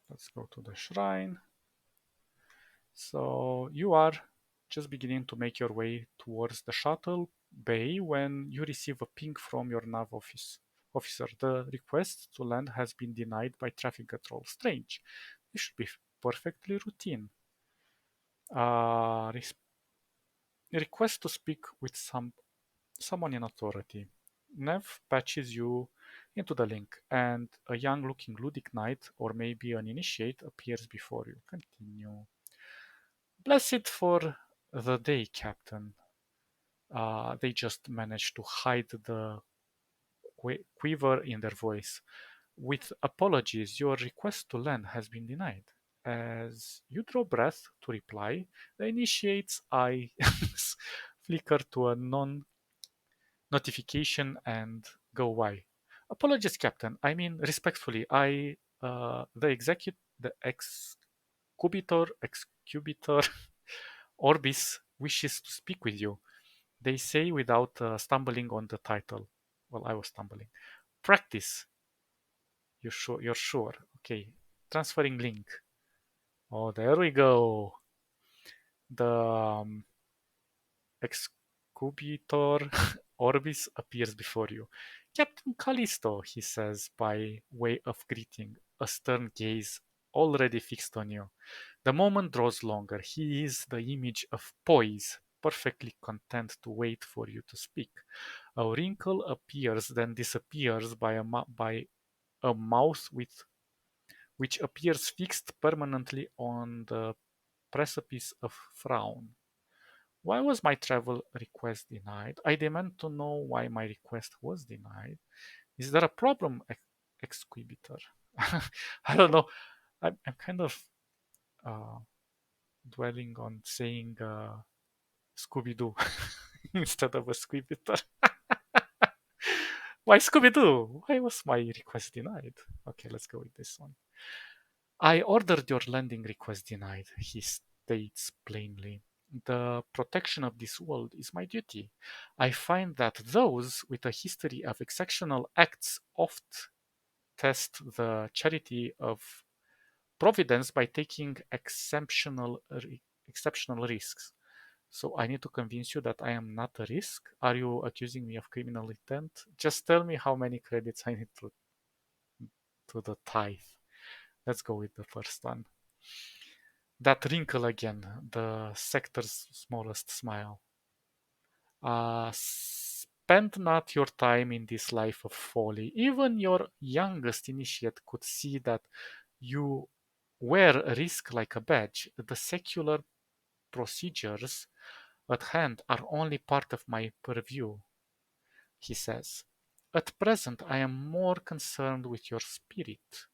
let's go to the shrine. So you are just beginning to make your way towards the shuttle bay when you receive a ping from your nav officer. The request to land has been denied by traffic control. Strange. This should be perfectly routine. Uh, request to speak with someone in authority. Nev patches you into the link, and a young-looking ludic knight, or maybe an initiate, appears before you. Continue. Blessed for the day, Captain. They just managed to hide the quiver in their voice. With apologies, your request to land has been denied. As you draw breath to reply, the initiate's eyes flicker to a non notification and go why. Apologies, Captain. I mean, respectfully, the excubitor Orbis wishes to speak with you. They say without stumbling on the title. Well, I was stumbling. Practice. You sure? You're sure? Okay. Transferring link. Oh, there we go. The excubitor Orbis appears before you. Captain Callisto, he says by way of greeting, a stern gaze already fixed on you. The moment draws longer. He is the image of poise, perfectly content to wait for you to speak. A wrinkle appears, then disappears by a mouth which appears fixed permanently on the precipice of frown. Why was my travel request denied? I demand to know why my request was denied. Is there a problem, exquisitor? I don't know. I'm kind of uh, dwelling on saying Scooby Doo instead of a Squibiter. Why Scooby Doo? Why was my request denied? Okay, let's go with this one. I ordered your landing request denied, he states plainly. The protection of this world is my duty. I find that those with a history of exceptional acts oft test the charity of providence by taking exceptional risks. So I need to convince you that I am not a risk. Are you accusing me of criminal intent? Just tell me how many credits I need to the tithe. Let's go with the first one. That wrinkle again, the sector's smallest smile. Spend not your time in this life of folly. Even your youngest initiate could see that you wear risk like a badge. The secular procedures at hand are only part of my purview, he says. At present, I am more concerned with your spirit.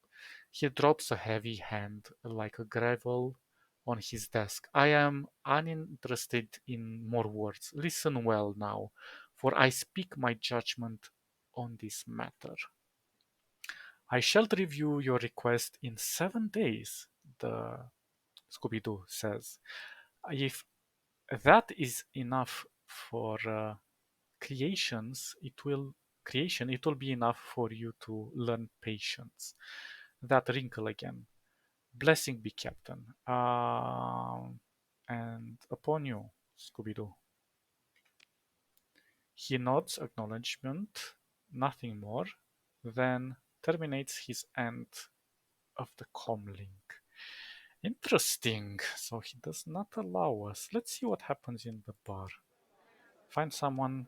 He drops a heavy hand like a gravel on his desk. I am uninterested in more words. Listen well now, for I speak my judgment on this matter. I shall review your request in 7 days, the Scooby Doo says. If that is enough for creation, it will be enough for you to learn patience. That wrinkle again. Blessing be Captain. And upon you, Scooby Doo. He nods acknowledgement, nothing more, then terminates his end of the comlink. Interesting. So he does not allow us. Let's see what happens in the bar. Find someone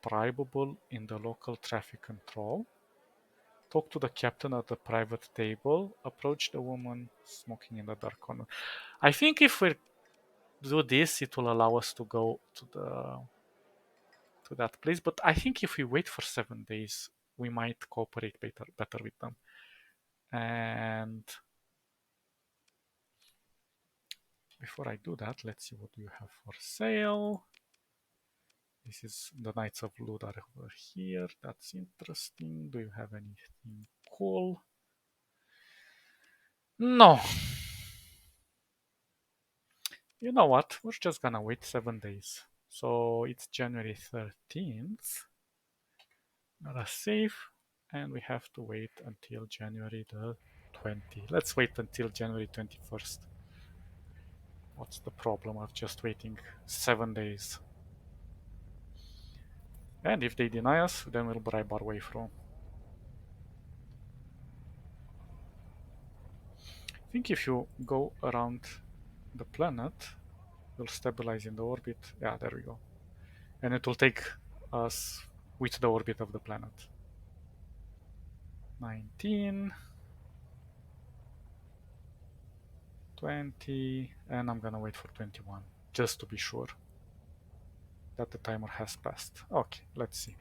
bribable in the local traffic control. Talk to the captain at the private table. Approach the woman smoking in the dark corner. I think if we do this, it will allow us to go to that place. But I think if we wait for 7 days, we might cooperate better with them. And before I do that, let's see what you have for sale. This is the Knights of Ludar over here. That's interesting. Do you have anything cool? No. You know what? We're just gonna wait 7 days. So it's January 13th. Gotta save. And we have to wait until January the 20th. Let's wait until January 21st. What's the problem of just waiting 7 days? And if they deny us, then we'll bribe our way through. I think if you go around the planet, we'll stabilize in the orbit. Yeah, there we go. And it will take us with the orbit of the planet. 19, 20, and I'm gonna wait for 21, just to be sure that the timer has passed. Okay, let's see.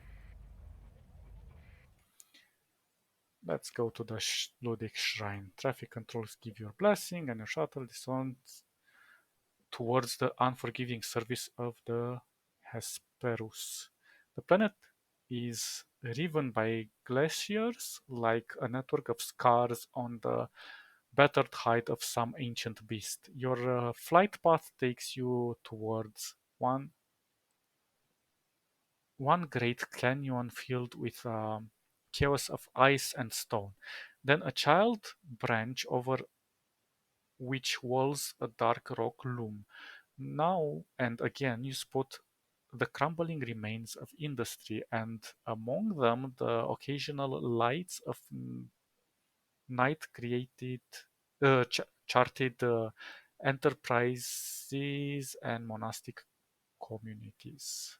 Let's go to the Ludic Shrine. Traffic controls give your blessing and your shuttle descends towards the unforgiving service of the Hesperus. The planet is riven by glaciers like a network of scars on the battered hide of some ancient beast. Your flight path takes you towards one great canyon filled with chaos of ice and stone. Then a child branch over which walls a dark rock loom. Now and again you spot the crumbling remains of industry, and among them the occasional lights of night created, charted enterprises and monastic communities.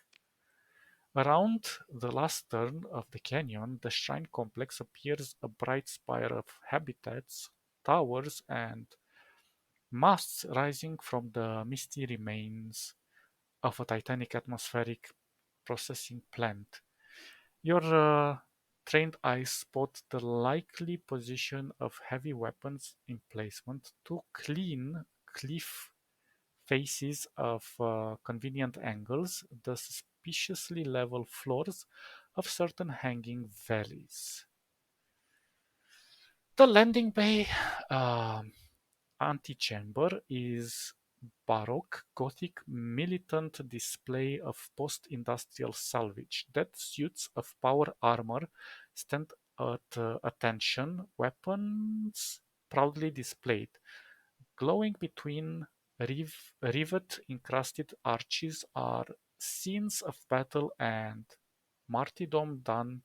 Around the last turn of the canyon, the shrine complex appears a bright spire of habitats, towers, and masts rising from the misty remains of a titanic atmospheric processing plant. Your trained eyes spot the likely position of heavy weapons emplacement, two clean cliff faces of convenient angles, the suspiciously level floors of certain hanging valleys. The landing bay antechamber is Baroque Gothic militant display of post-industrial salvage. Dead suits of power armor stand at attention, weapons proudly displayed. Glowing between rivet-encrusted arches are scenes of battle and martyrdom done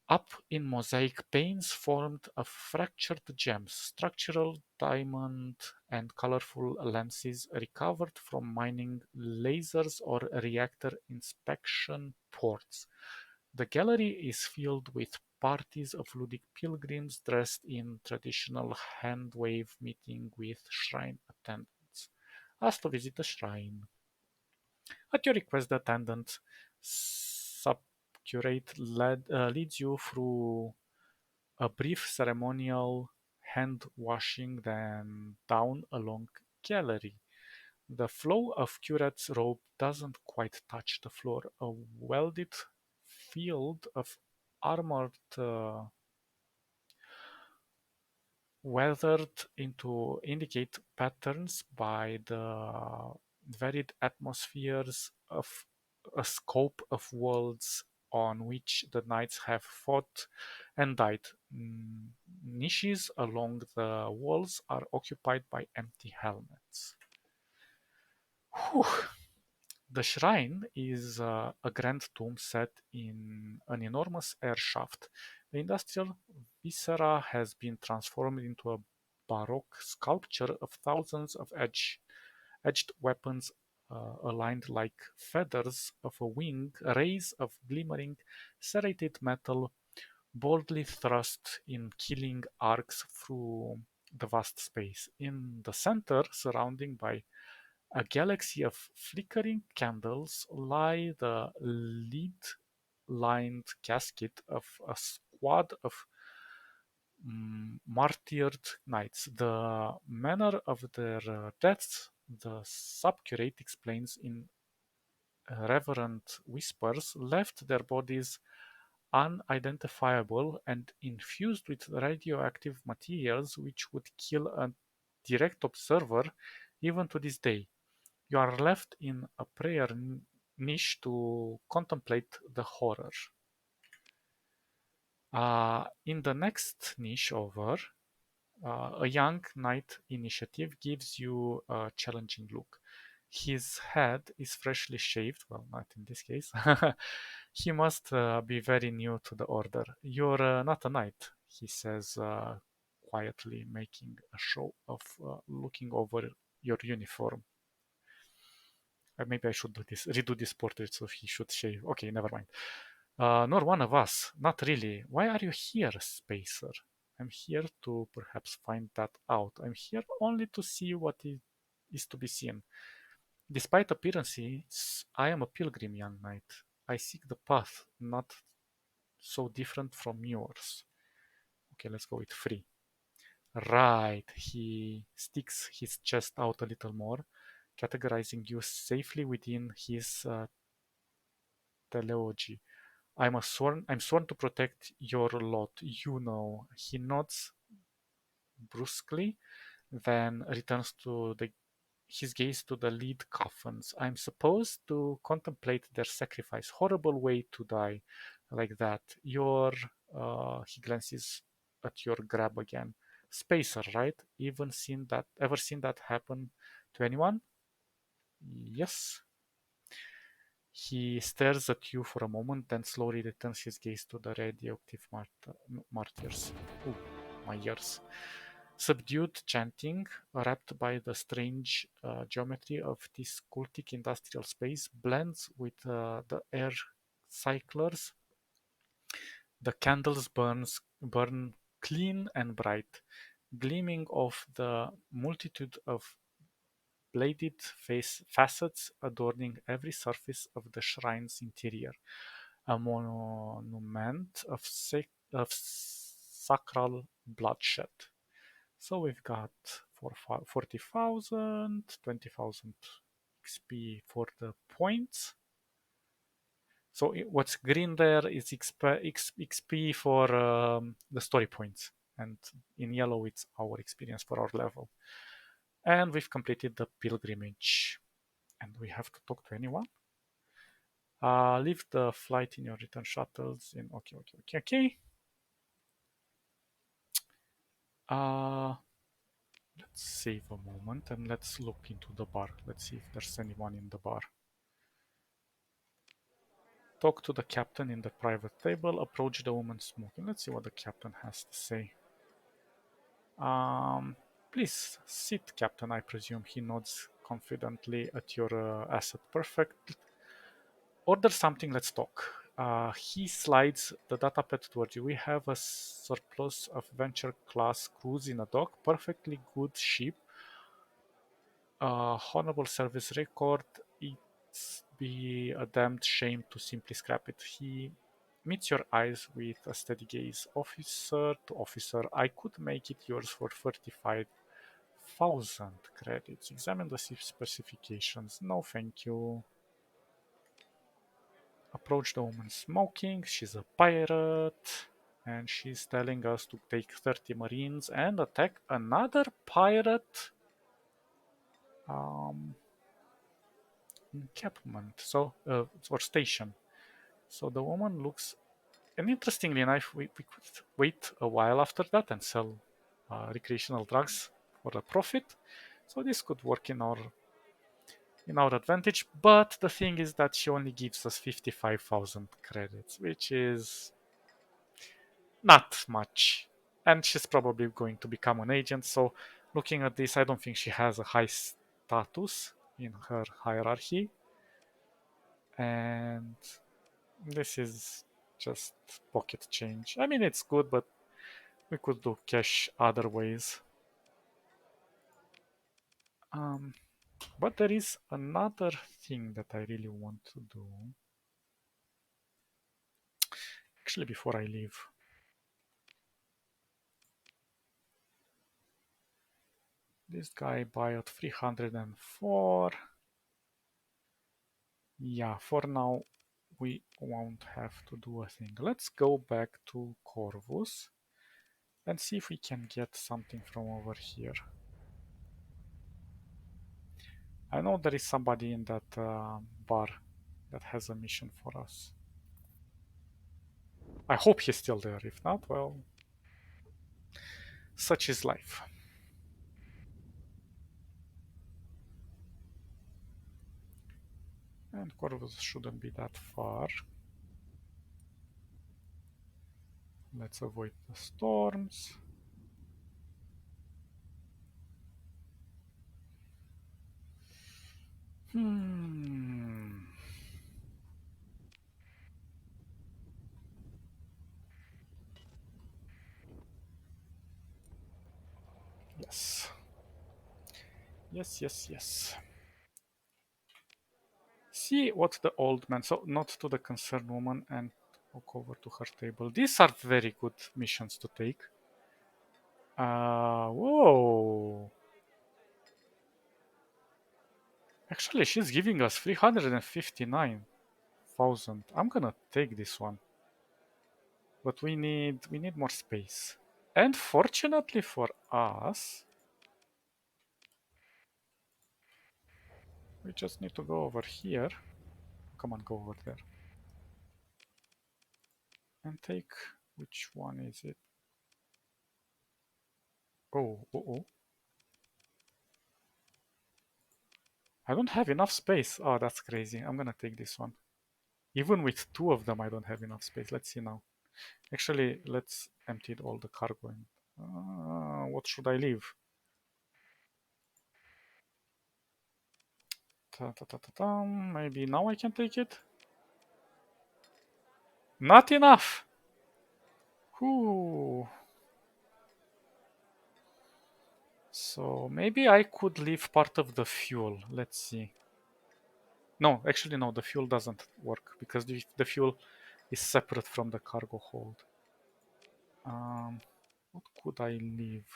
up in mosaic panes formed of fractured gems, structural diamond, and colorful lenses recovered from mining lasers or reactor inspection ports. The gallery is filled with parties of ludic pilgrims dressed in traditional hand-wave meeting with shrine attendants. Asked to visit the shrine. At your request, the attendant subcurate leads you through a brief ceremonial hand washing, then down a long gallery. The flow of curate's robe doesn't quite touch the floor. A welded field of armored weathered into indicate patterns by the varied atmospheres of a scope of worlds on which the knights have fought and died. Niches along the walls are occupied by empty helmets. Whew. The shrine is a grand tomb set in an enormous air shaft. The industrial viscera has been transformed into a baroque sculpture of thousands of edged weapons aligned like feathers of a wing, rays of glimmering serrated metal boldly thrust in killing arcs through the vast space. In the center, surrounding by a galaxy of flickering candles, lie the lead-lined casket of a squad of martyred knights. The manner of their deaths, the subcurate explains in reverent whispers, left their bodies unidentifiable and infused with radioactive materials which would kill a direct observer even to this day. You are left in a prayer niche to contemplate the horror. In the next niche over, a young knight initiative gives you a challenging look. His head is freshly shaved, well, not in this case. He must be very new to the order. You're not a knight, he says quietly, making a show of looking over your uniform. Maybe I should redo this portrait so he should shave. Okay, never mind. Nor one of us. Not really. Why are you here, Spacer? I'm here to perhaps find that out. I'm here only to see what is to be seen. Despite appearances, I am a pilgrim, young knight. I seek the path, not so different from yours. Okay, let's go with free. Right, he sticks his chest out a little more, categorizing you safely within his teleology. I'm sworn to protect your lot, you know. He nods brusquely, then returns his gaze to the lead coffins. I'm supposed to contemplate their sacrifice. Horrible way to die like that. He glances at your grab again. Spacer, right? Ever seen that happen to anyone? Yes. He stares at you for a moment, then slowly returns his gaze to the radioactive martyrs. Ooh, my ears. Subdued chanting, wrapped by the strange geometry of this cultic industrial space, blends with the air cyclers. The candles burn clean and bright, gleaming off the multitude of bladed facets adorning every surface of the shrine's interior, a monument of sacral bloodshed. So we've got 40,000, 20,000 XP for the points. So what's green there is XP for the story points, and in yellow it's our experience for our level. And we've completed the pilgrimage, and we have to talk to anyone. Leave the flight in your return shuttles. Okay. Uh, let's save a moment and let's look into the bar. Let's see if there's anyone in the bar. Talk to the captain in the private table. Approach the woman smoking. Let's see what the captain has to say. Um, Please sit, Captain. I presume he nods confidently at your asset. Perfect. Order something. Let's talk. He slides the datapad towards you. We have a surplus of venture class crews in a dock. Perfectly good ship. Honorable service record. It's be a damned shame to simply scrap it. He meets your eyes with a steady gaze. Officer to officer, I could make it yours for 35,000 credits. Examine the specifications. No, thank you. Approach the woman smoking. She's a pirate. And she's telling us to take 30 marines and attack another pirate encampment. So, or station. So the woman looks, and interestingly enough, we could wait a while after that and sell recreational drugs for a profit. So this could work in our advantage. But the thing is that she only gives us 55,000 credits, which is not much. And she's probably going to become an agent. So looking at this, I don't think she has a high status in her hierarchy. And this is just pocket change. I mean, it's good, but we could do cash other ways. Um, but there is another thing that I really want to do. Actually, before I leave, this guy buy at 304. Yeah, for now, we won't have to do a thing. Let's go back to Corvus and see if we can get something from over here. I know there is somebody in that bar that has a mission for us. I hope he's still there. If not, well, such is life. And Corvus shouldn't be that far. Let's avoid the storms. Hmm. Yes. Yes. See what the old man, so not to the concerned woman, and walk over to her table. These are very good missions to take. Whoa. Actually, she's giving us 359,000. I'm gonna take this one. But we need more space. And fortunately for us, we just need to go over here. Come on, go over there. And take, which one is it? Oh. I don't have enough space. Oh, that's crazy. I'm gonna take this one. Even with two of them, I don't have enough space. Let's see now. Actually, let's empty all the cargo. And, what should I leave? Maybe now I can take it? Not enough. Whew. So maybe I could leave part of the fuel. Let's see. No, actually no, the fuel doesn't work because the fuel is separate from the cargo hold. What could I leave?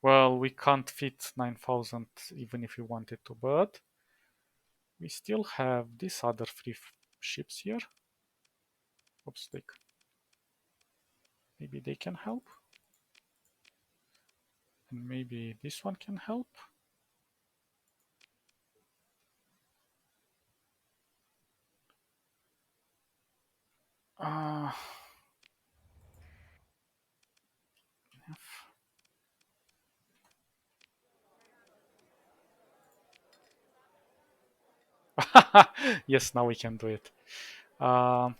Well, we can't fit 9,000 even if we wanted to, but we still have these other three ships here. Oops, maybe they can help. And maybe this one can help. Uh, yes, now we can do it. Um,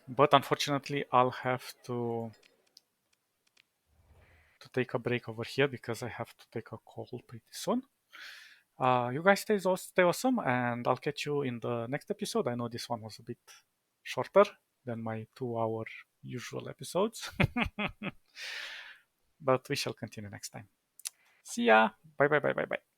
but unfortunately, I'll have to take a break over here because I have to take a call pretty soon. You guys stay awesome, and I'll catch you in the next episode. I know this one was a bit shorter than my 2 hour usual episodes, but we shall continue next time. See ya. Bye bye bye bye bye.